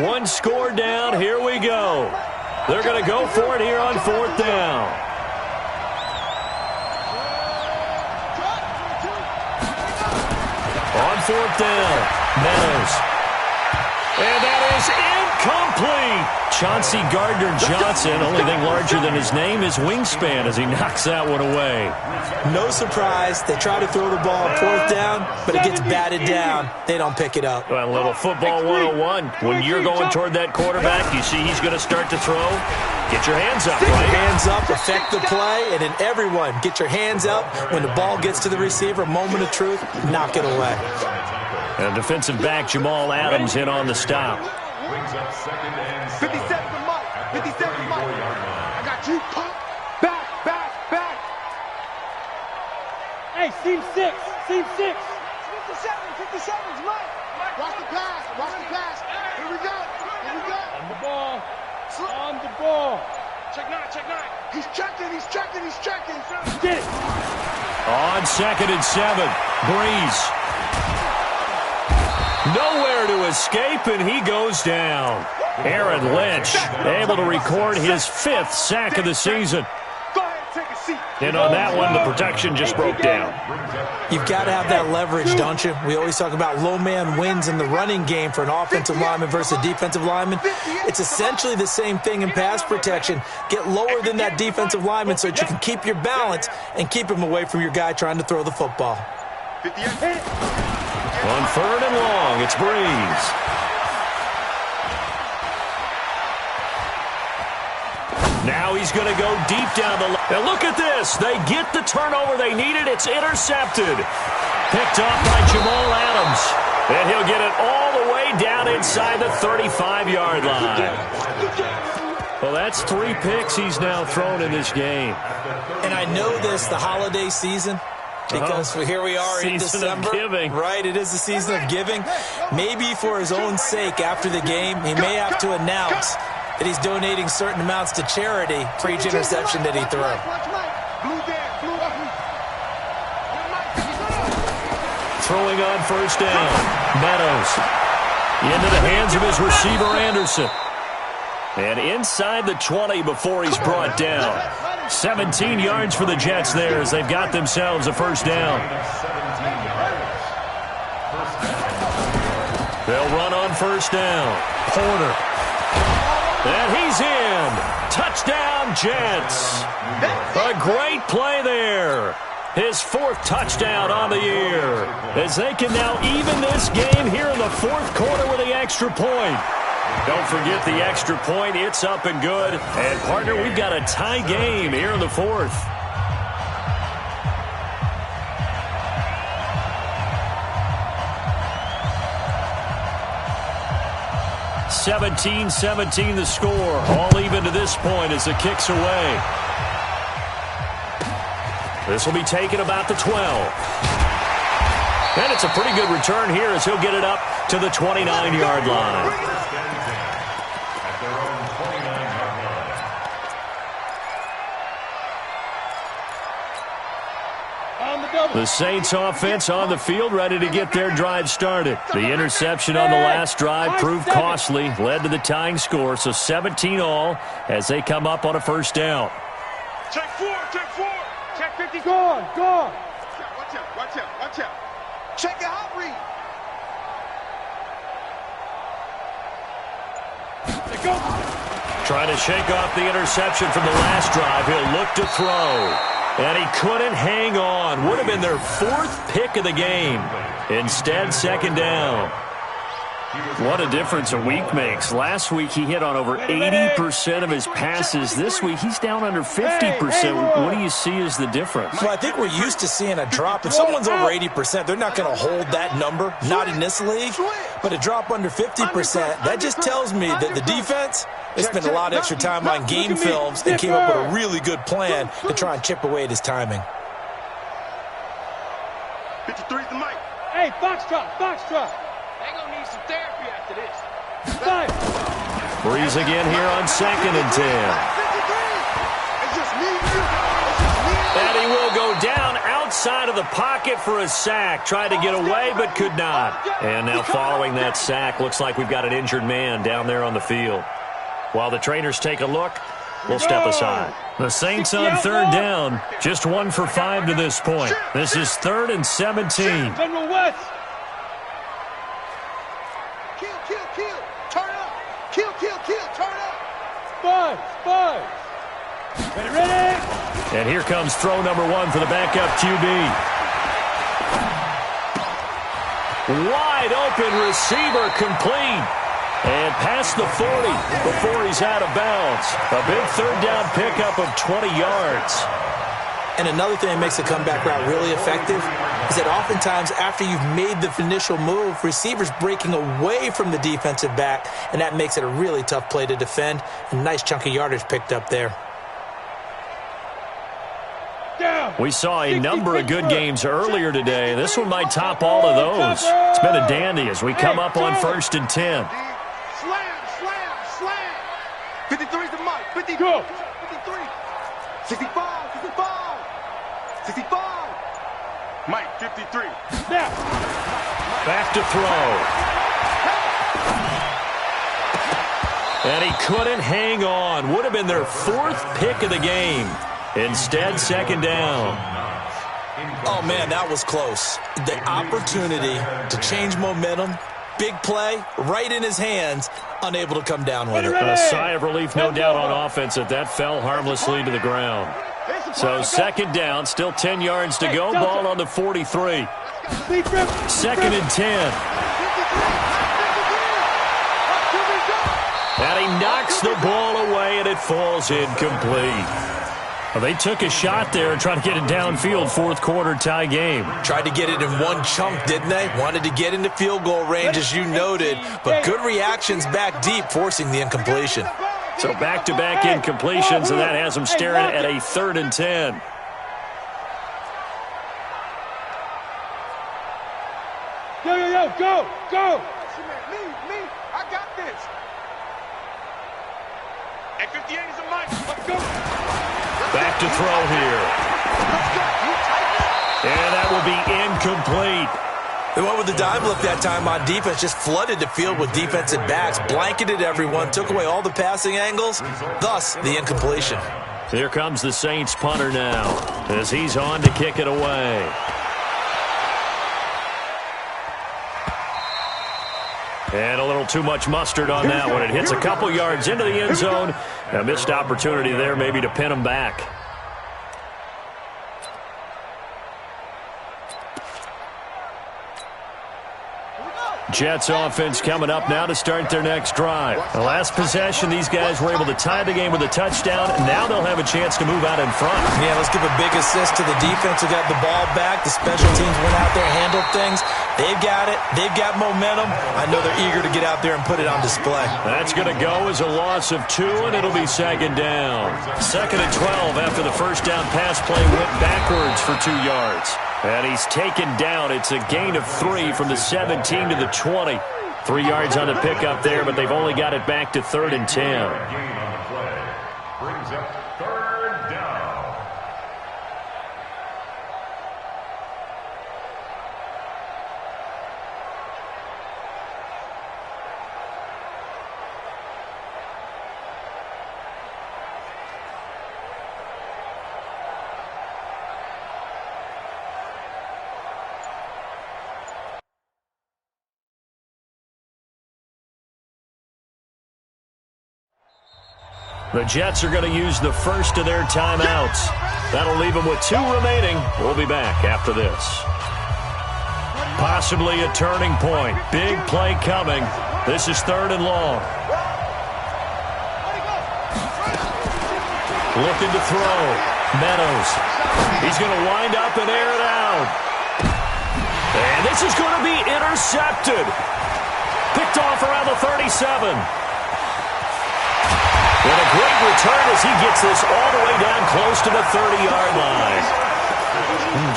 One score down. Here we go. They're going to go for it here on 4th down. On 4th down, Meadows. And that is incomplete. Chauncey Gardner-Johnson, only thing larger than his name is wingspan as he knocks that one away. No surprise. They try to throw the ball on 4th down, but it gets batted down. They don't pick it up. Well, a little football 101. When you're going toward that quarterback, you see he's going to start to throw. Get your hands up, right? Hands up, affect the play, and then everyone get your hands up. When the ball gets to the receiver, moment of truth, knock it away. And defensive back Jamal Adams in on the stop. 57 to Mike. 57 to Mike. I got you. Pop. Back. Hey, seam 6. 57 is Mike. Watch the pass. Here we go. On the ball. Check 9. He's checking. Get it. On 2nd and 7, Breeze. Nowhere to escape, and he goes down. Aaron Lynch able to record his 5th sack of the season. Go ahead, take a seat. And on that one, the protection just broke down. You've got to have that leverage, don't you? We always talk about low man wins in the running game for an offensive lineman versus a defensive lineman. It's essentially the same thing in pass protection. Get lower than that defensive lineman so that you can keep your balance and keep him away from your guy trying to throw the football. 58. On 3rd and long, it's Breeze. Now he's going to go deep down the line. And look at this. They get the turnover they needed. It's intercepted. Picked up by Jamal Adams. And he'll get it all the way down inside the 35-yard line. Well, that's 3 picks he's now thrown in this game. And I know this, the holiday season, because here we are in December. Season of giving. Right, it is the season of giving. Maybe for his own sake after the game, he may have to announce that he's donating certain amounts to charity for each interception that he threw. Throwing on first down. Meadows into the hands of his receiver, Anderson. And inside the 20 before he's brought down. 17 yards for the Jets there as they've got themselves a first down. They'll run on first down. Porter. And he's in. Touchdown, Jets. A great play there. His 4th touchdown on the year. As they can now even this game here in the 4th quarter with the extra point. Don't forget the extra point. It's up and good. And, partner, we've got a tie game here in the 4th. (17-17) the score. All even to this point as the kick's away. This will be taken about the 12. And it's a pretty good return here as he'll get it up to the 29-yard line. The Saints offense on the field, ready to get their drive started. The interception on the last drive proved costly, led to the tying score, so 17 all as they come up on a first down. Check 4, check 4. Check 50, go on. Watch out. Check your hot read. Trying to shake off the interception from the last drive. He'll look to throw. And he couldn't hang on. Would have been their 4th pick of the game. Instead, second down. What a difference a week makes. Last week, he hit on over 80% of his passes. This week, he's down under 50%. What do you see as the difference? Well, I think we're used to seeing a drop. If someone's over 80%, they're not going to hold that number, not in this league. But a drop under 50%, that just tells me that the defense, they spent a lot of extra time on game films and came up with a really good plan to try and chip away at his timing. 53's the mic. Hey, box drop. They're going to need some therapy after this. Breeze again here on 2nd and 10. And he will go down outside of the pocket for a sack. Tried to get away but could not. And now following that sack, looks like we've got an injured man down there on the field. While the trainers take a look, we'll step aside. The Saints on 3rd down, just 1 for 5 to this point. This is 3rd and 17. General West. Kill. Turn up. Kill. Turn up. Spy. Ready. And here comes throw number 1 for the backup QB. Wide open receiver, complete. And past the 40 before he's out of bounds. A big 3rd down pickup of 20 yards. And another thing that makes the comeback route really effective is that oftentimes after you've made the initial move, receivers breaking away from the defensive back, and that makes it a really tough play to defend. A nice chunk of yardage picked up there. We saw a number of good games earlier today. This one might top all of those. It's been a dandy as we come up on 1st and 10. Slam. 53's the mic. 53. 65. Mike, 53. Now. Back to throw. And he couldn't hang on. Would have been their 4th pick of the game. Instead, second down. Oh, man, that was close. The opportunity to change momentum, big play, right in his hands, unable to come down with it. A sigh of relief, no doubt, on offense that fell harmlessly to the ground. So second down, still 10 yards to go. Ball on the 43. 2nd and 10. And he knocks the ball away, and it falls incomplete. Well, they took a shot there and tried to get it downfield, 4th quarter tie game. Tried to get it in one chunk, didn't they? Wanted to get into field goal range, as you noted, but good reactions back deep, forcing the incompletion. So back-to-back incompletions, and that has them staring at a 3rd and 10. Yo, go! Me, I got this. At 58 is a mic. Let's go. Back to throw here. And that will be incomplete. They went with the dime look that time on defense, just flooded the field with defensive backs, blanketed everyone, took away all the passing angles, thus the incompletion. Here comes the Saints punter now as he's on to kick it away. And a little too much mustard on that one. It hits a couple yards into the end zone. A missed opportunity there maybe to pin him back. Jets offense coming up now to start their next drive. The last possession, these guys were able to tie the game with a touchdown. Now they'll have a chance to move out in front. Yeah, let's give a big assist to the defense who got the ball back. The special teams went out there, handled things. They've got it. They've got momentum. I know they're eager to get out there and put it on display. That's going to go as a loss of 2, and it'll be 2nd down. 2nd and 12 after the first down pass play went backwards for 2 yards. And he's taken down. It's a gain of 3 from the 17 to the 20. 3 yards on the pickup there, but they've only got it back to 3rd and 10. Gain on the play brings up 3rd down. The Jets are going to use the first of their timeouts. That'll leave them with 2 remaining. We'll be back after this. Possibly a turning point. Big play coming. This is 3rd and long. Looking to throw. Meadows. He's going to wind up and air it out. And this is going to be intercepted. Picked off around the 37. And a great return as he gets this all the way down close to the 30-yard line.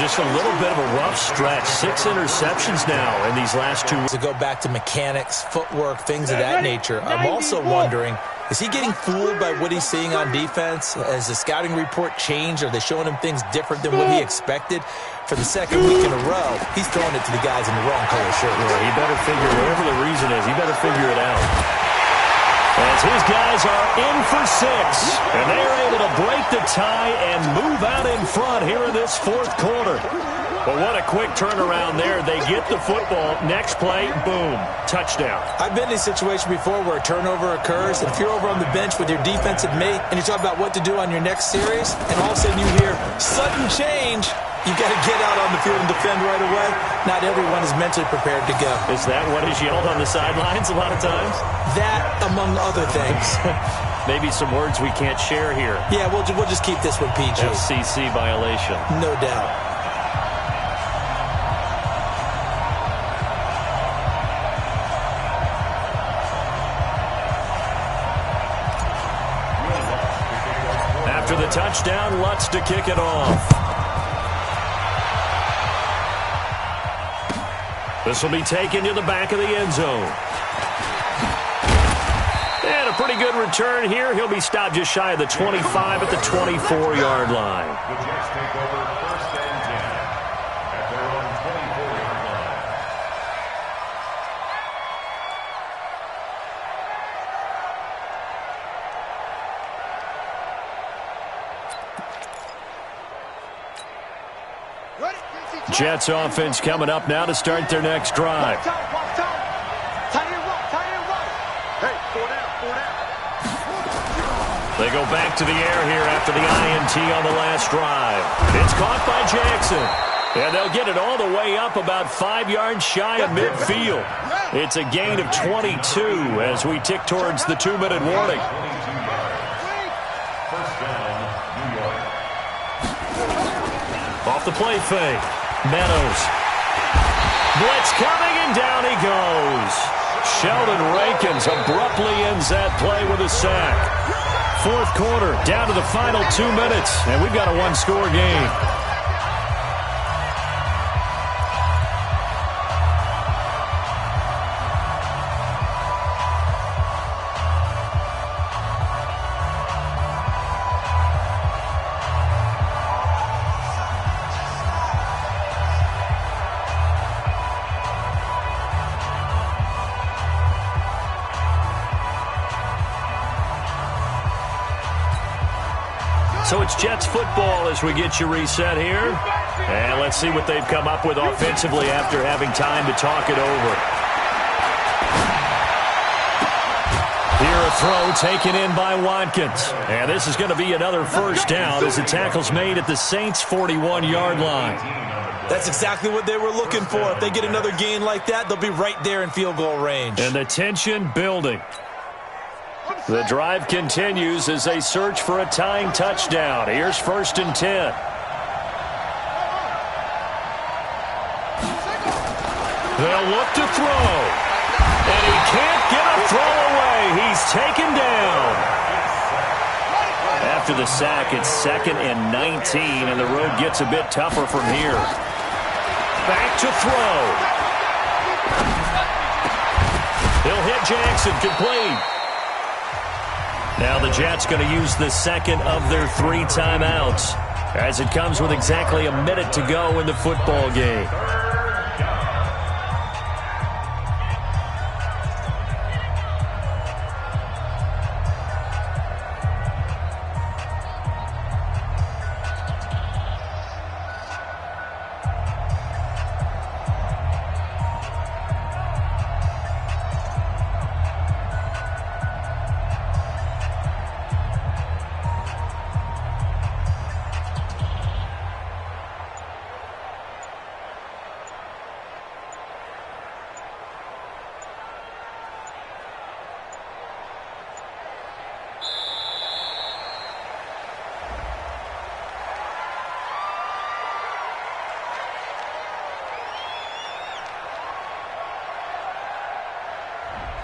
Just a little bit of a rough stretch. 6 interceptions now in these last 2. To go back to mechanics, footwork, things of that nature, I'm also wondering, is he getting fooled by what he's seeing on defense? Has the scouting report changed? Are they showing him things different than what he expected? For the 2nd week in a row, he's throwing it to the guys in the wrong color shirt. Yeah, he better figure, whatever the reason is, he better figure it out. As his guys are in for 6, and they are able to break the tie and move out in front here in this 4th quarter. But what a quick turnaround there. They get the football. Next play, boom, touchdown. I've been in a situation before where a turnover occurs, and if you're over on the bench with your defensive mate and you're talking about what to do on your next series, and all of a sudden you hear sudden change, you've got to get out on the field and defend right away. Not everyone is mentally prepared to go. Is that what is yelled on the sidelines a lot of times? That, among other things. Maybe some words we can't share here. Yeah, we'll just keep this one PG. FCC violation. No doubt. After the touchdown, Lutz to kick it off. This will be taken to the back of the end zone. And a pretty good return here. He'll be stopped just shy of the 25 at the 24-yard line. The Jets take over 1st and 10 at their own 24-yard line. Jets offense coming up now to start their next drive. They go back to the air here after the INT on the last drive. It's caught by Jackson. And they'll get it all the way up about 5 yards shy of midfield. It's a gain of 22 as we tick towards the 2-minute warning. First down, New York. Off the play fake. Meadows. Blitz coming, and down he goes. Sheldon Rankins abruptly ends that play with a sack. Fourth quarter, down to the final 2 minutes, and we've got a one-score game. So it's Jets football as we get you reset here. And let's see what they've come up with offensively after having time to talk it over. Here a throw taken in by Watkins. And this is going to be another first down as the tackle's made at the Saints' 41-yard line. That's exactly what they were looking for. If they get another gain like that, they'll be right there in field goal range. And the tension building. The drive continues as they search for a tying touchdown. Here's 1st and 10. They'll look to throw. And he can't get a throw away. He's taken down. After the sack, it's 2nd and 19, and the road gets a bit tougher from here. Back to throw. He'll hit Jackson, complete. Now the Jets going to use the second of their 3 timeouts as it comes with exactly a minute to go in the football game.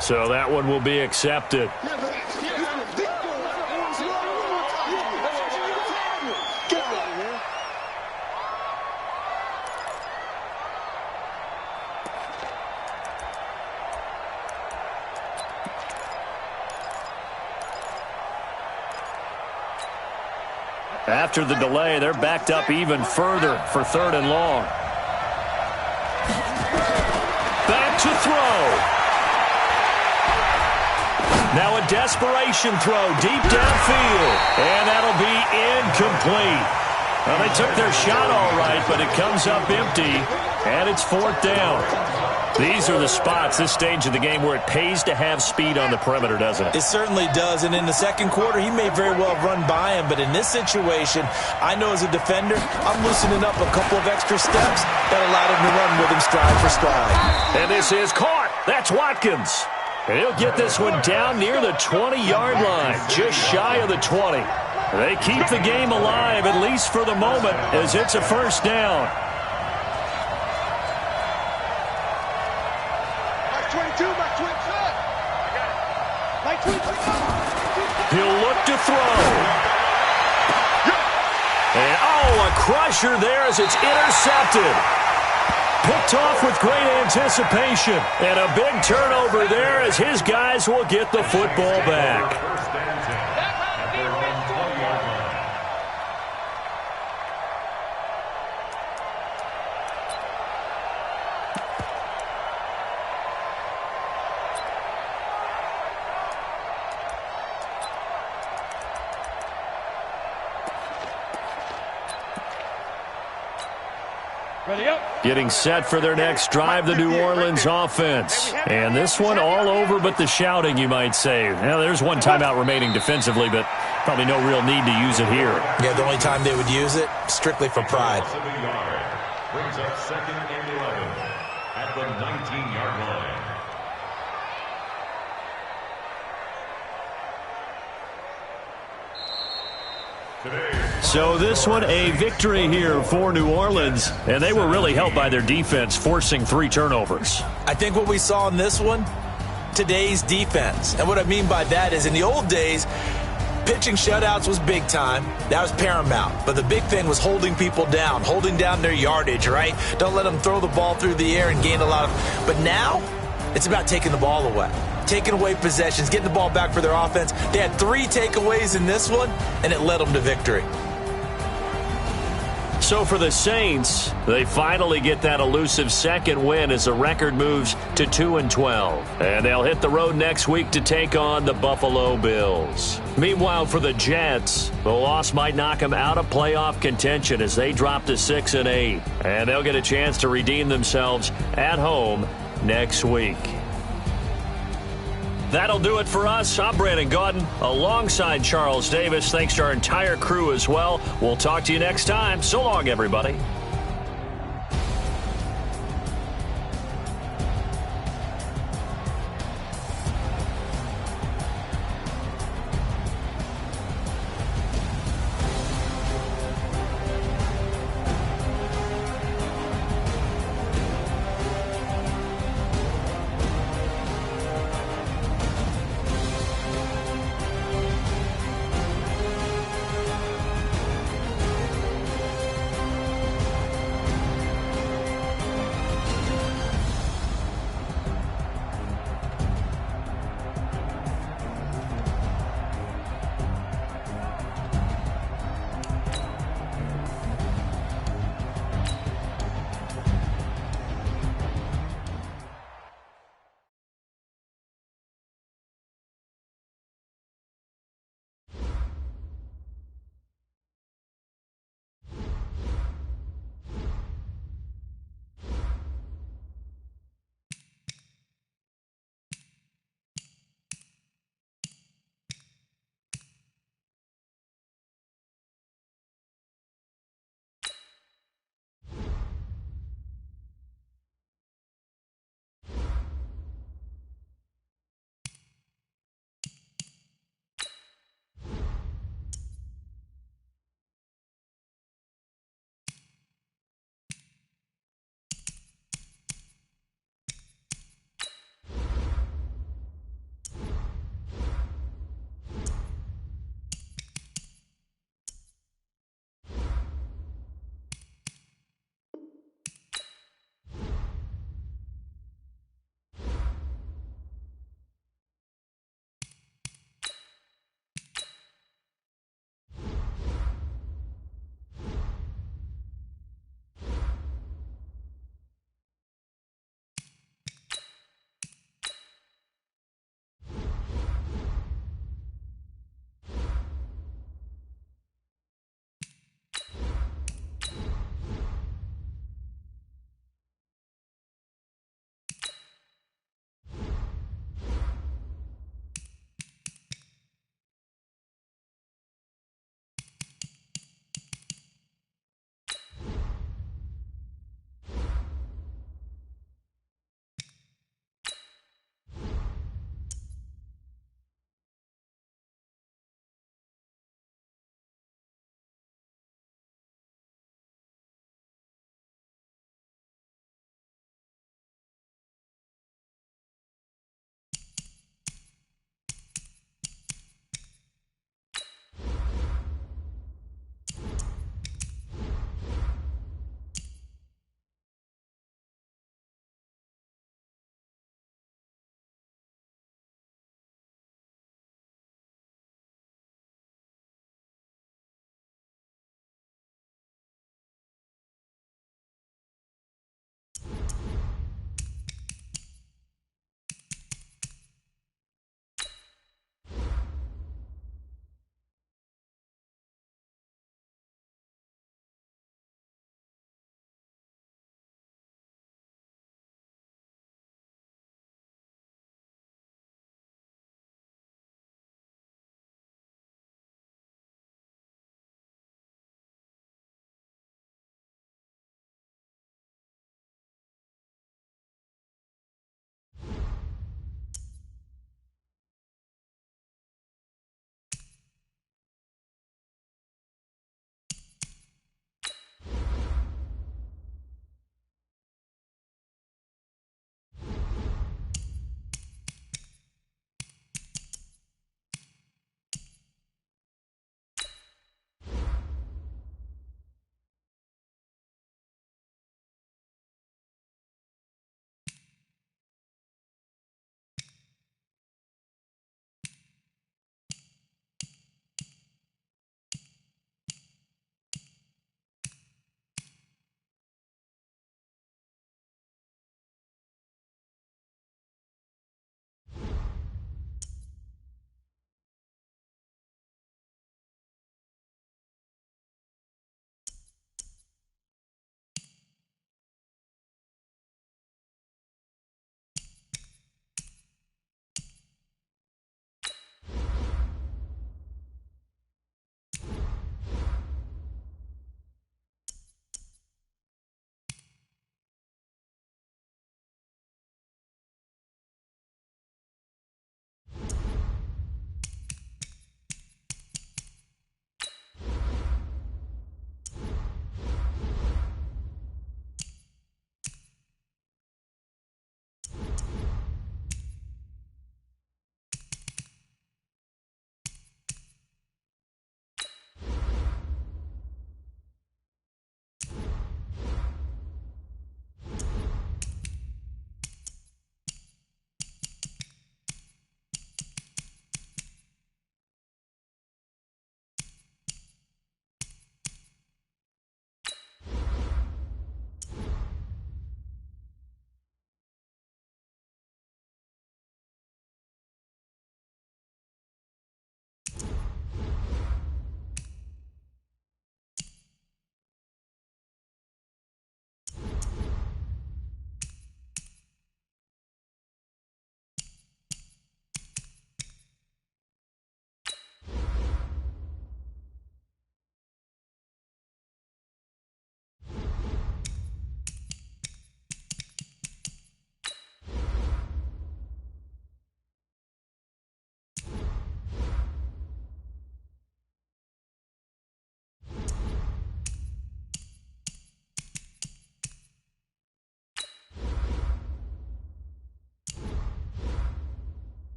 So that one will be accepted. After the delay, they're backed up even further for 3rd and long. Back to throw. Now a desperation throw deep downfield. And that'll be incomplete. Well, they took their shot all right, but it comes up empty. And it's 4th down. These are the spots, this stage of the game, where it pays to have speed on the perimeter, doesn't it? It certainly does. And in the second quarter, he may very well run by him. But in this situation, I know as a defender, I'm loosening up a couple of extra steps that allowed him to run with him stride for stride. And this is caught. That's Watkins. And he'll get this one down near the 20-yard line, just shy of the 20. They keep the game alive, at least for the moment, as it's a first down. He'll look to throw. And, a crusher there as it's intercepted. Picked off with great anticipation. And a big turnover there as his guys will get the football back. Getting set for their next drive, the New Orleans offense. And this one all over but the shouting, you might say. Now, there's one timeout remaining defensively, but probably no real need to use it here. Yeah, the only time they would use it, strictly for pride. Brings up 2nd and 11 at the 19-yard line. So this one, a victory here for New Orleans, and they were really helped by their defense, forcing 3 turnovers. I think what we saw in this one, today's defense. And what I mean by that is in the old days, pitching shutouts was big time. That was paramount. But the big thing was holding people down, holding down their yardage, right? Don't let them throw the ball through the air and gain a lot of... But now, it's about taking the ball away. Taking away possessions, getting the ball back for their offense. They had 3 takeaways in this one, and it led them to victory. So for the Saints, they finally get that elusive second win as the record moves to 2-12. And they'll hit the road next week to take on the Buffalo Bills. Meanwhile, for the Jets, the loss might knock them out of playoff contention as they drop to 6-8. And they'll get a chance to redeem themselves at home next week. That'll do it for us. I'm Brandon Gaudin alongside Charles Davis. Thanks to our entire crew as well. We'll talk to you next time. So long, everybody.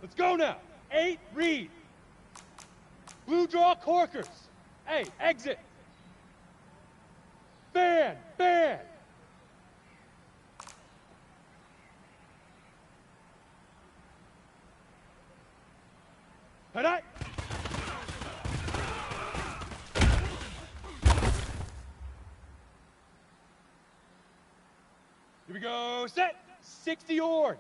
Let's go now. 8, read. Blue draw corkers. Hey, exit. Fan, fan. Head. Here we go, set. 60 orange.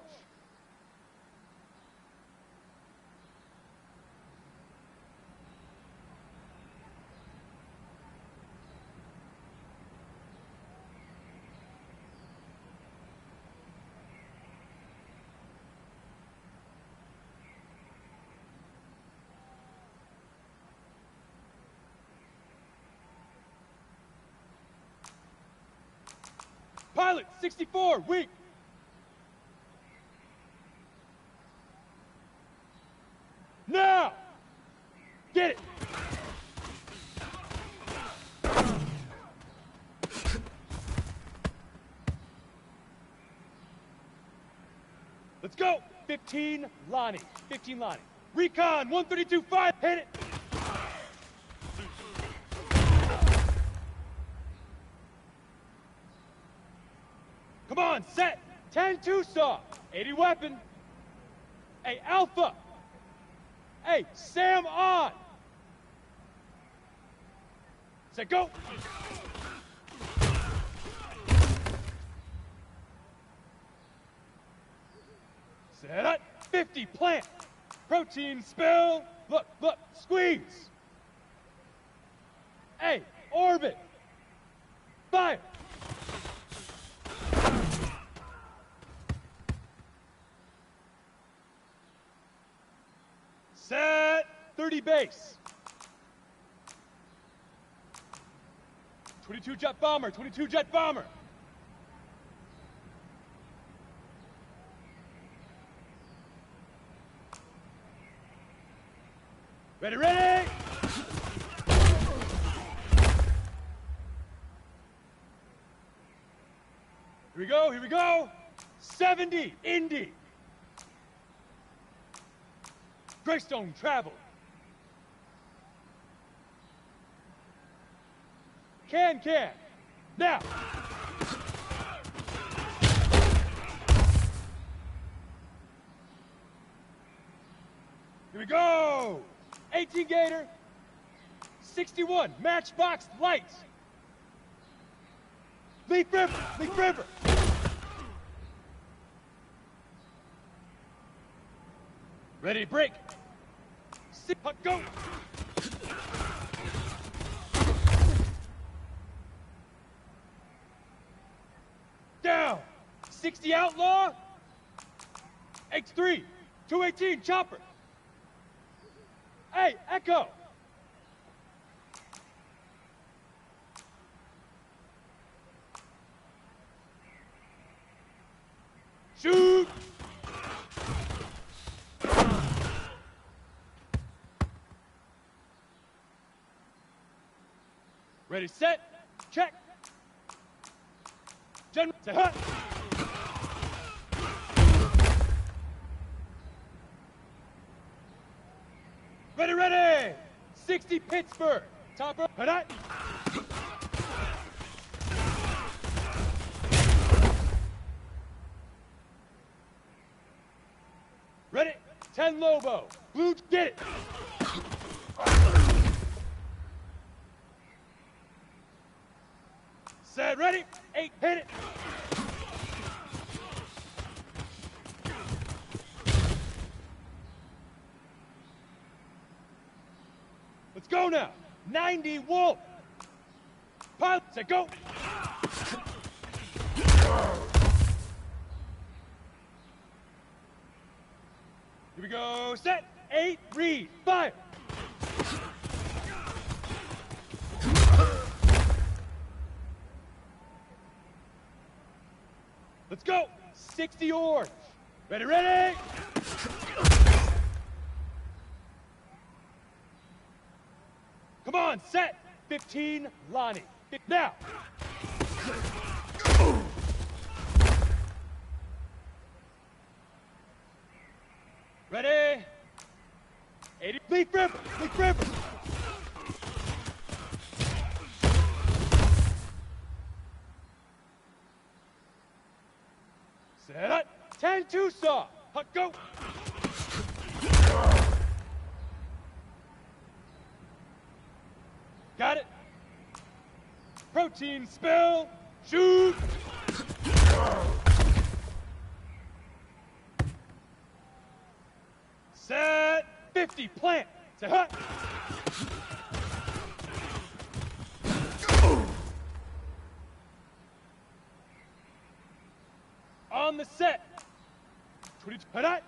Pilot, 64, weak. Now! Get it! Let's go! 15, Lonnie. 15, Lonnie. Recon, 132.5, hit it! Come on, set! 10 2-saw. 80 weapon. Hey, Alpha. Hey, Sam on. Set, go. Set up. 50, plant. Protein spill. Look, look, squeeze. Hey, orbit. Fire. Set 30 base. 22 jet bomber, 22 jet bomber. Ready, ready. Here we go, here we go. 70, Indy. Greystone travel. Can. Now. Here we go. 18 Gator. 61 Matchbox lights. Leaf River. Ready, break. Sit, go. Down. 60 Outlaw. X3. 218 Chopper. Hey, Echo. Shoot. Ready, set, check. General, say hut. Ready. 60 Pittsburgh. Top row. Hut. Ready. 10 Lobo. Blue, get it. Set, ready. 8, hit it. Let's go now. 90 Wolf. Pilot, set, go. Here we go. Set. 8, read. Fire. Let's go. 60 orange. Ready. Come on, set. 15 Lonnie. Now. Ready. 80. Leaf River. Leaf River. Set. 10-2 saw. Hut, go. Got it. Protein spill. Shoot. Set. 50. Plant. Set. Hut. On the set. 22. Hut.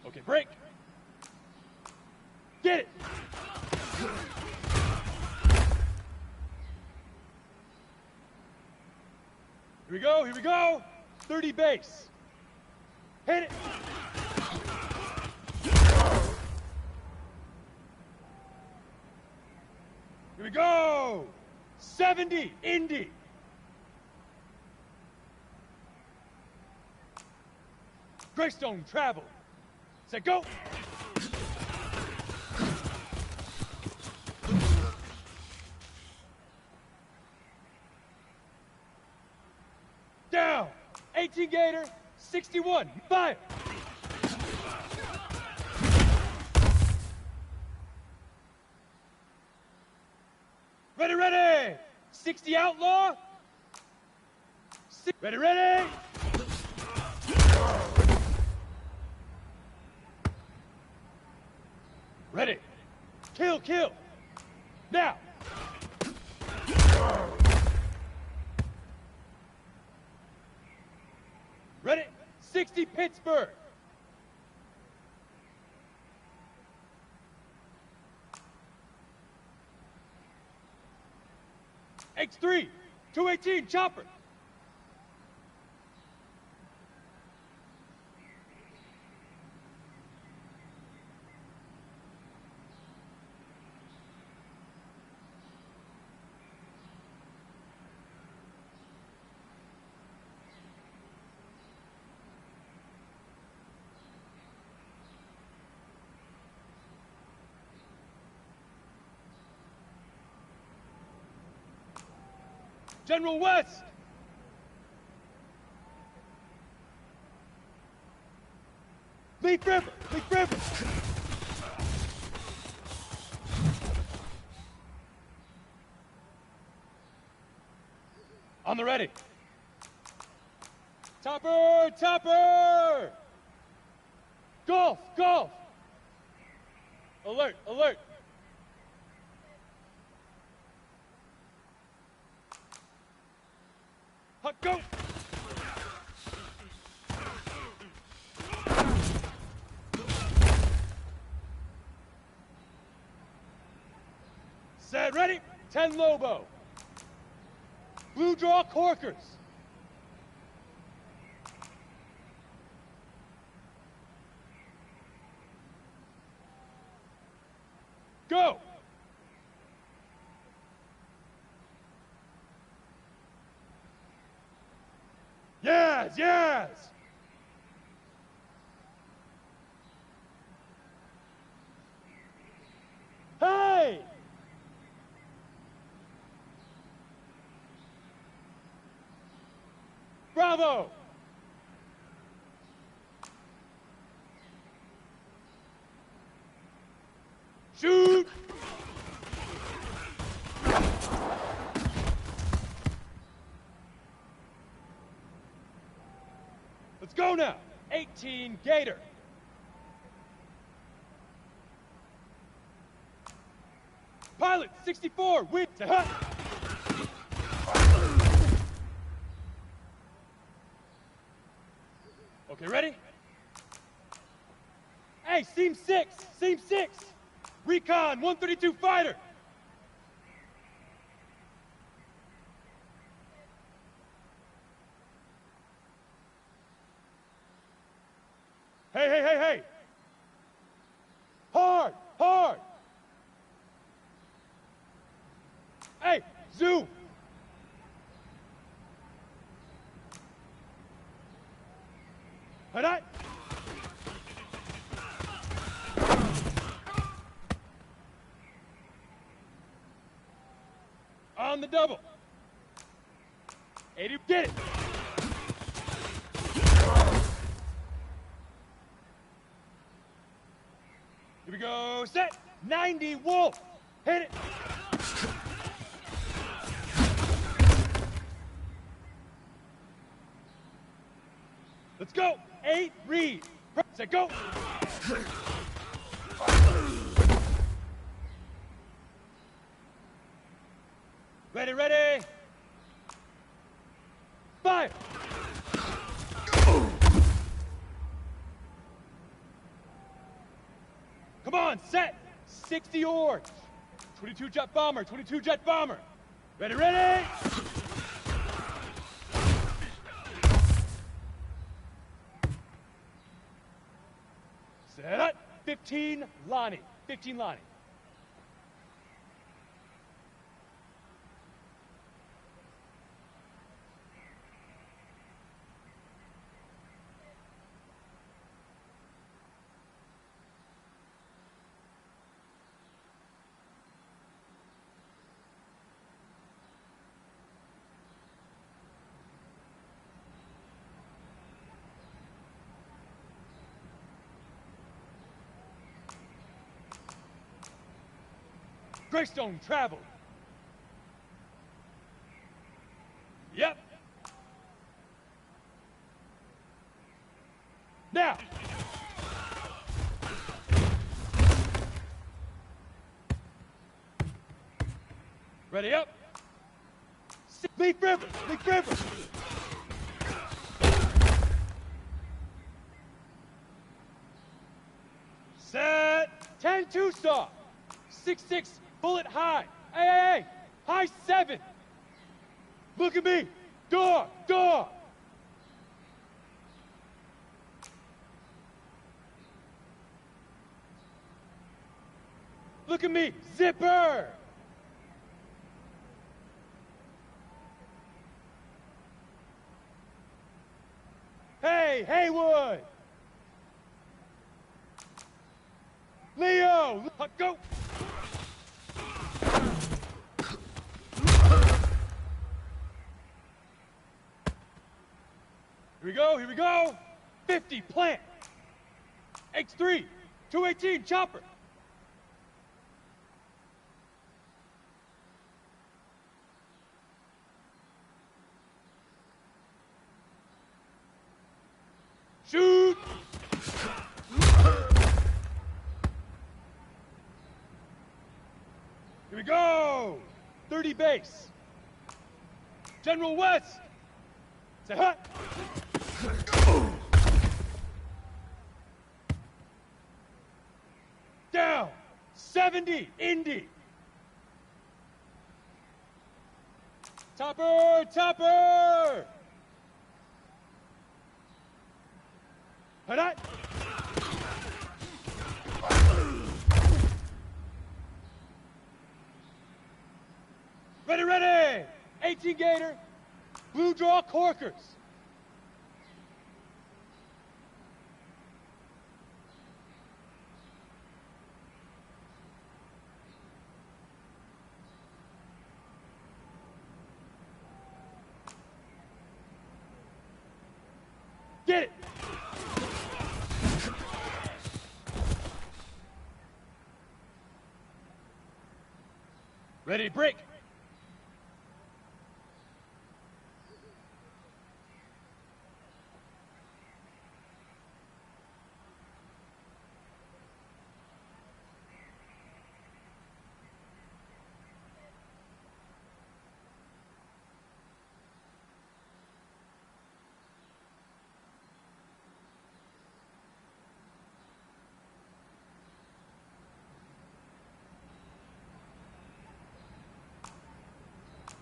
Okay, break. Get it. Here we go, here we go. 30 base. Hit it. Here we go. 70, Indy. Greystone, travel. Set, go. Down. 18 Gator, 61. Fire. Ready, ready. 60 Outlaw. Ready, ready. Ready. Kill, kill. Now. Ready. 60 Pittsburgh. X3. 218 Chopper. General West. Leaf River, Leaf River. On the ready. Topper, topper. Golf, golf. Alert, alert. Hut, go! Set, ready? 10 Lobo. Blue draw corkers. Go! Yes, yes! Hey! Bravo! Shoot! Let's go now. 18 Gator. Pilot 64, wind to hut. Okay, ready? Hey, seam 6, seam 6. Recon 132 fighter. Hey, hey, hey, hey! Hard, hard! Hey, zoom! Alright. On the double. 80, get it. Here we go, set. 90, wolf. Hit it. Let's go. 8, read. Set, go. Ready, ready. Fire. Come on, set. 60 orange. 22 jet bomber, 22 jet bomber. Ready, ready. Set up. 15 Lonnie. 15 Lonnie. Greystone travel. Yep. Now. Ready up. Leaf River. Leaf River. Set. 10-2 saw. 6-6. Bullet high. Hey, hey, hey. High 7. Look at me. Door, door. Look at me. Zipper. Hey, Haywood. Leo. Go. Here we go, here we go. 50, plant. X3, 218, chopper. Shoot. Here we go. 30 base. General West. Say hut. Down. 70. Indy. Topper. Topper. Hut. Ready, ready. 18 Gator. Blue draw corkers. Get it. Ready, break.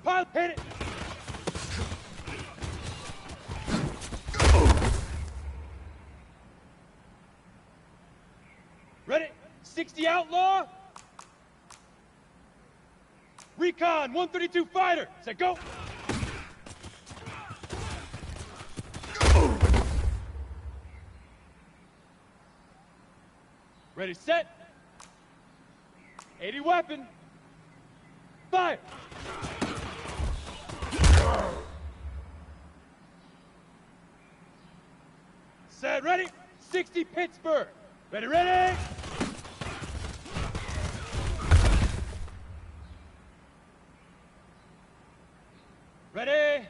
Pile, hit it. Ready? 60 outlaw. Recon 132 fighter. Set, go. Ready, set. 80 weapon. Fire. Set, ready. 60 Pittsburgh. Ready, ready. Ready.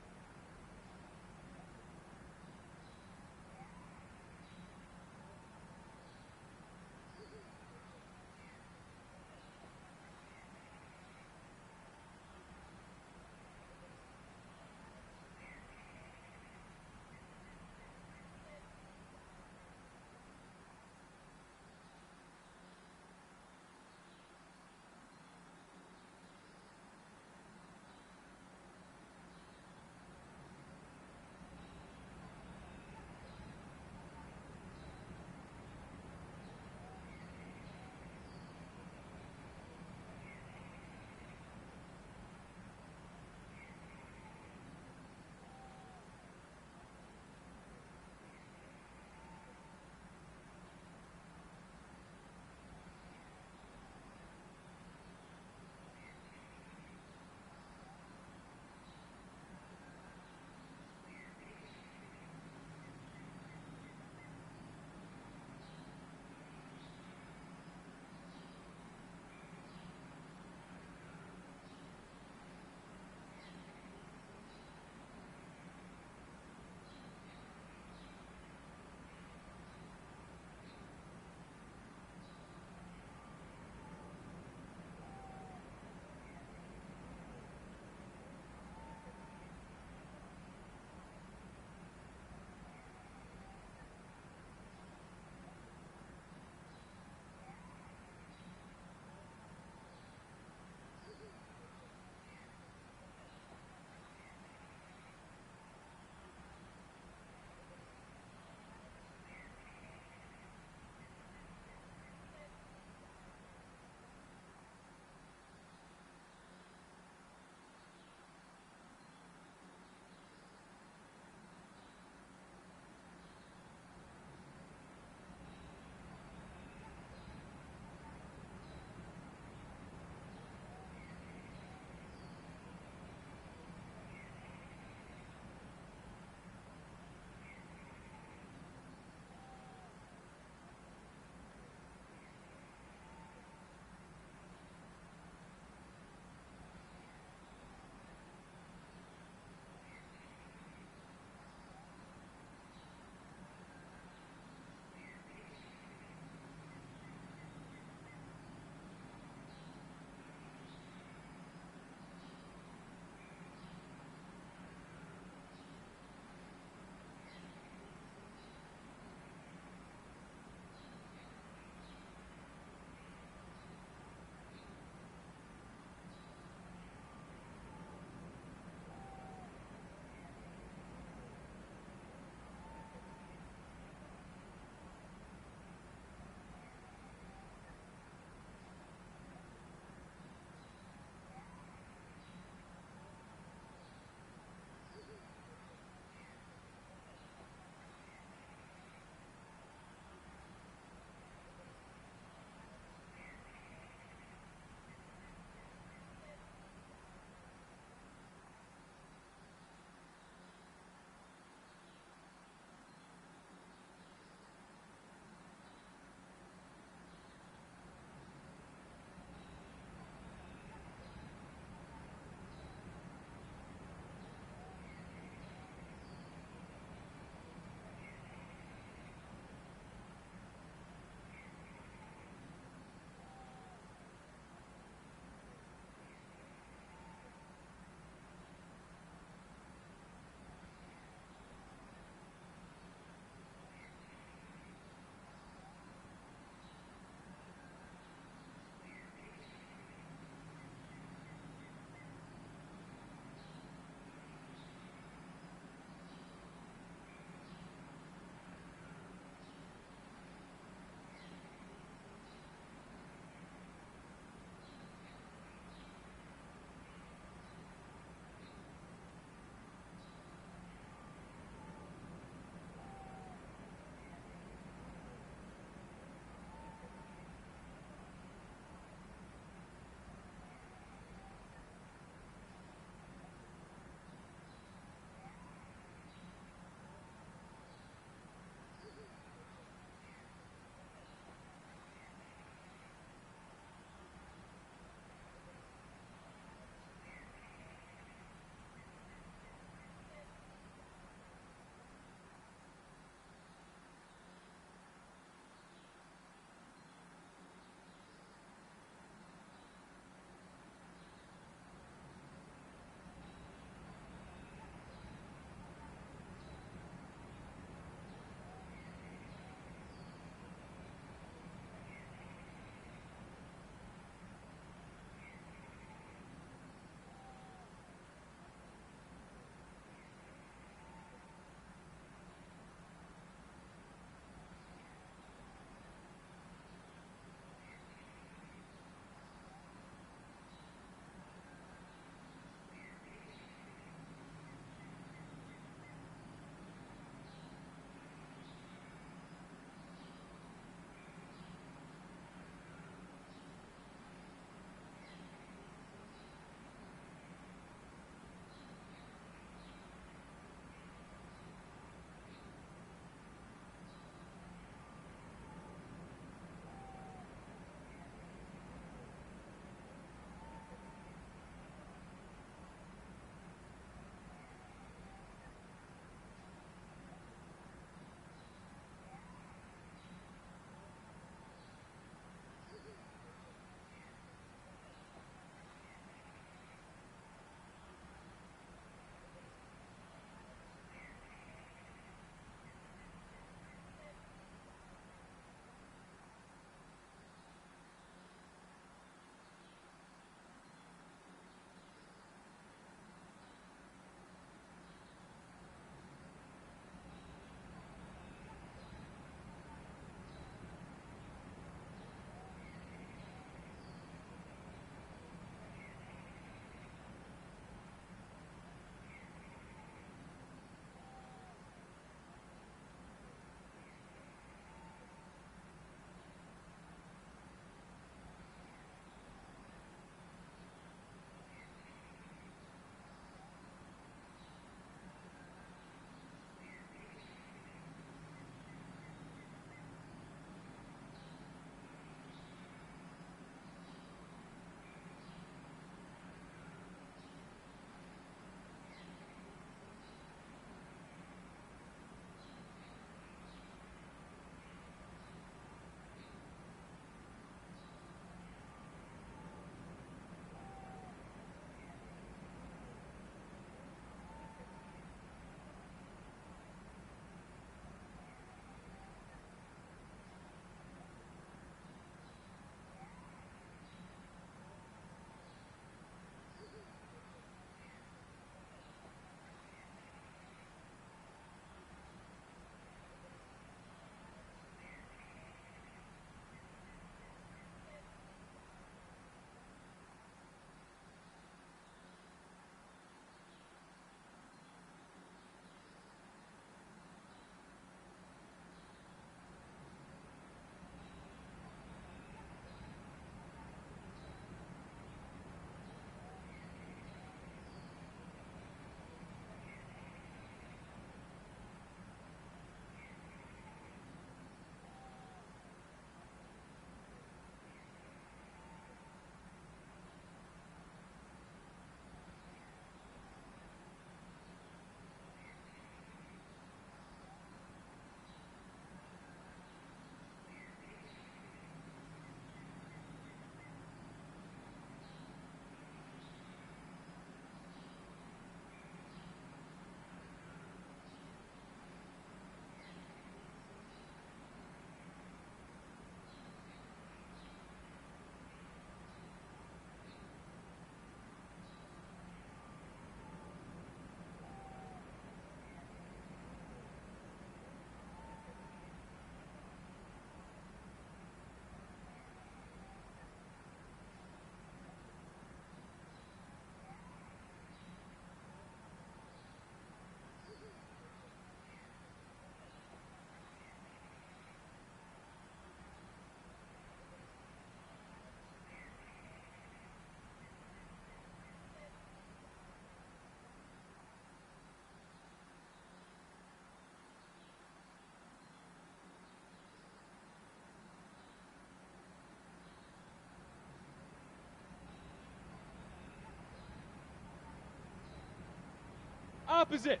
opposite.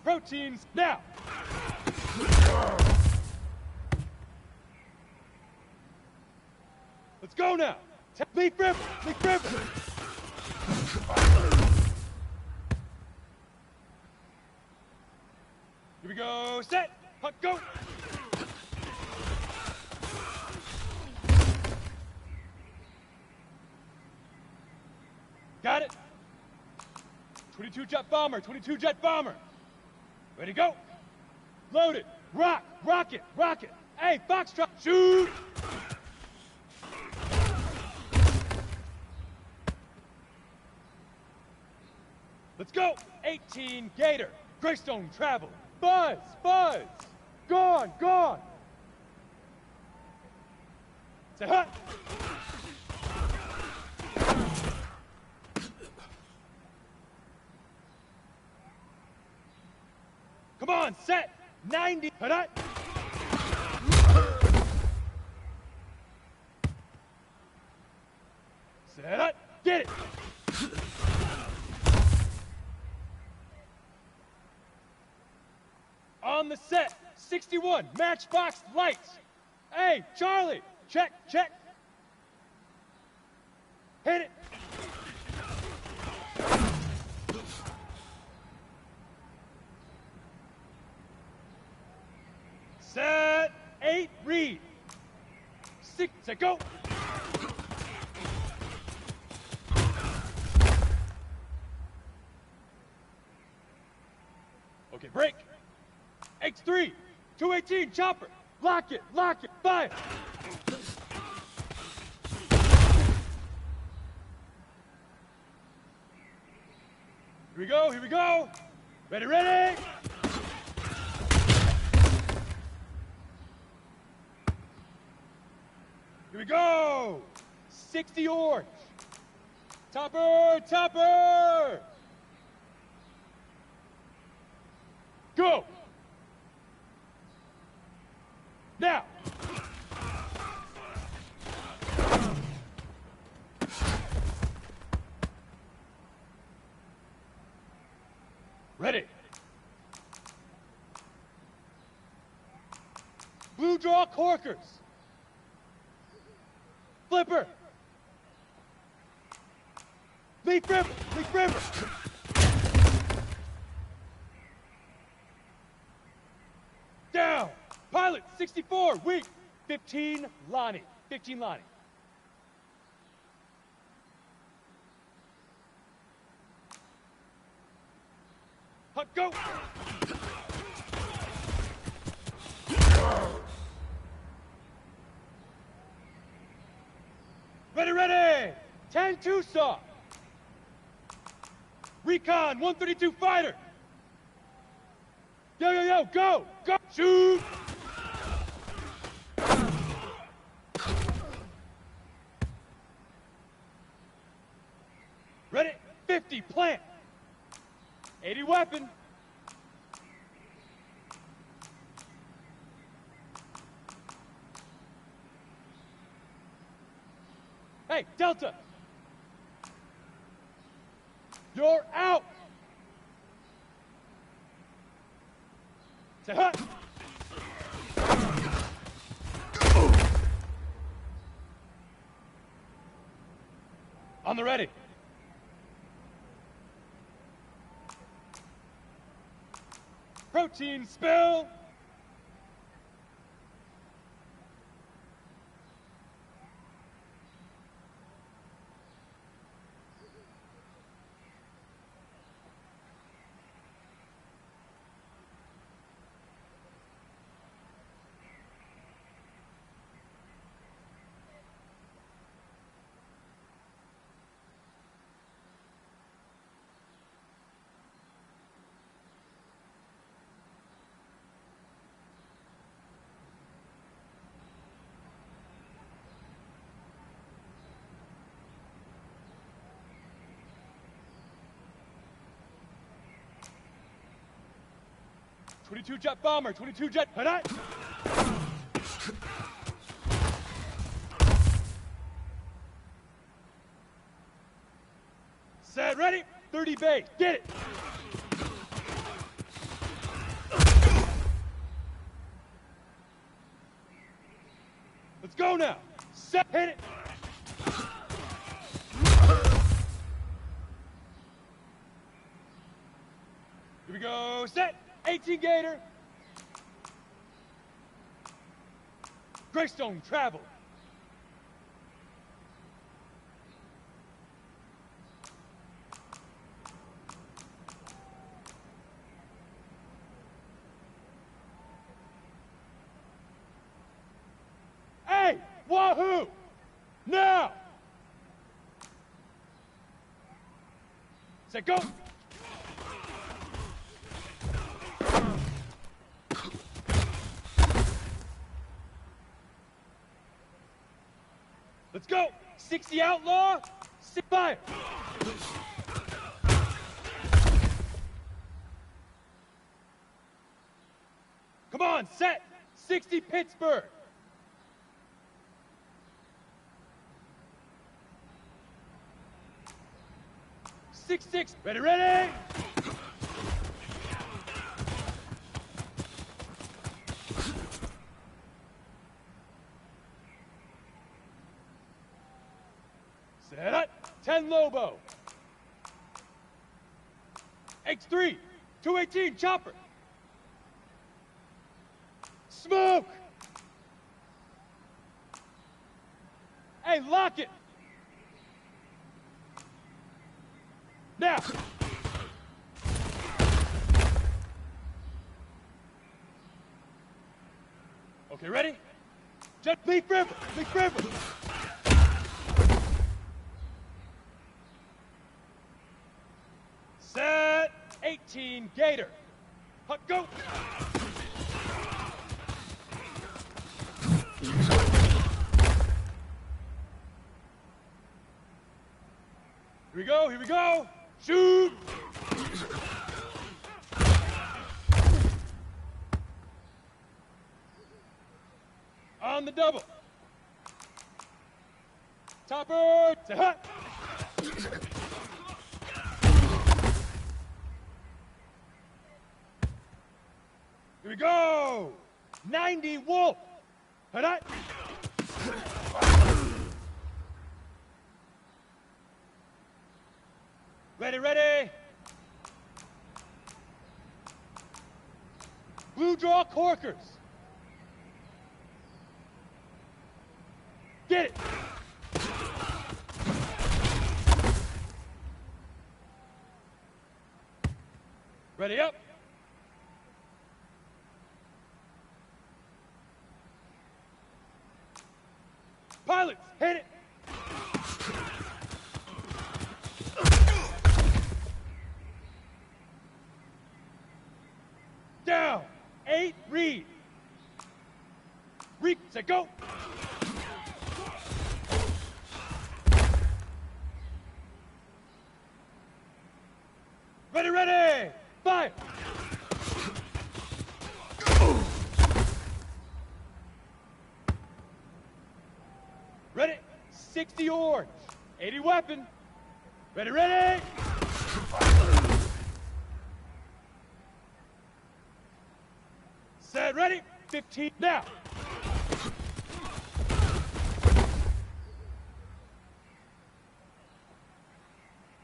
Proteins now. Let's go now. Leaf river, leaf river. Here we go, set, puck, go. Got it. 22 jet bomber, 22 jet bomber. Ready, go. Loaded. Rock, rocket, rocket. Hey, Foxtrot, shoot. Let's go. 18 Gator. Greystone travel. Buzz, buzz. Gone, gone. Say hut. Come on, set. 90. Hut. Set up. Get it. On the set, 61, matchbox lights. Hey, Charlie, check, check. Hit it. Set, 8, read. 6, set, go. Okay, break. X3, 218, chopper. Lock it, fire. Here we go. Ready, ready. Here we go. 60 orange. Topper, topper. Go. Now. Ready. Blue draw corkers. Flipper. Leaf river, leaf river. Down. Pilot, 64, weak. 15, Lonnie. 15, Lonnie. Huck, go. Ready, ready. 10, Tucson. Recon, 132 fighter. Yo, yo, yo, go, go, shoot. Ready, 50, plant. 80 weapon. Hey, Delta. You're out. Say hut. On the ready. Protein spill. .22 jet bomber, 22 jet. Hut. Set, ready. 30 base. Get it. Let's go now. Set. Hit it. Here we go. Set. 18 Gator. Greystone travel. Hey, Wahoo! Now! Set, go! Let's go! 60 outlaw, 6 fire! Come on, set! 60 Pittsburgh! Six, ready, ready! Set up, 10 Lobo. X3, 218 chopper. Smoke! Hey, lock it! Now! Okay, ready? Jet Leaf River! Leaf River! Set! 18 Gator! Huck, go! Here we go, here we go! Shoot! On the double. Topper to hut. Here we go! 90 Wolf. Hut. Ready, ready. Blue draw corkers. Get it. Ready up. Pilots, hit it. Down. 8 read. Reap, set, go. Ready, ready. Fire. Ready. 60 orange. 80 weapon. Ready, ready. Set, ready. 15 now.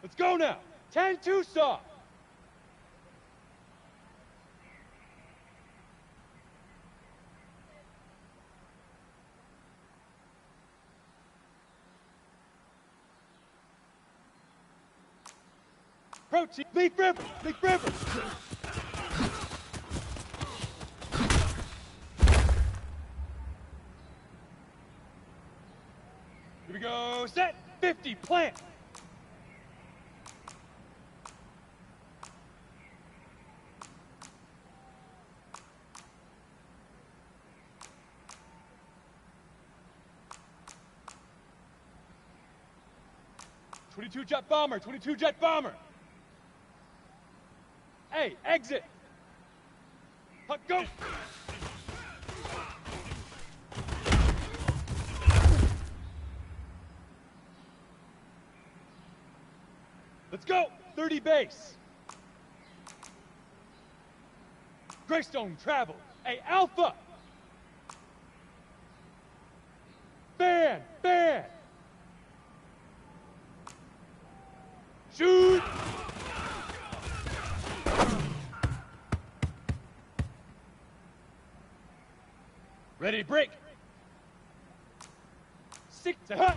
Let's go now. 10 Tucson. Protein, Leaf River, Leaf River. Here we go, set, 50, plant. '22 jet bomber, 22 jet bomber. Hey, exit. Huck, go. Let's go. 30 base. Greystone travel. A alpha. Fan. Shoot. Ready, break. 6 to hut.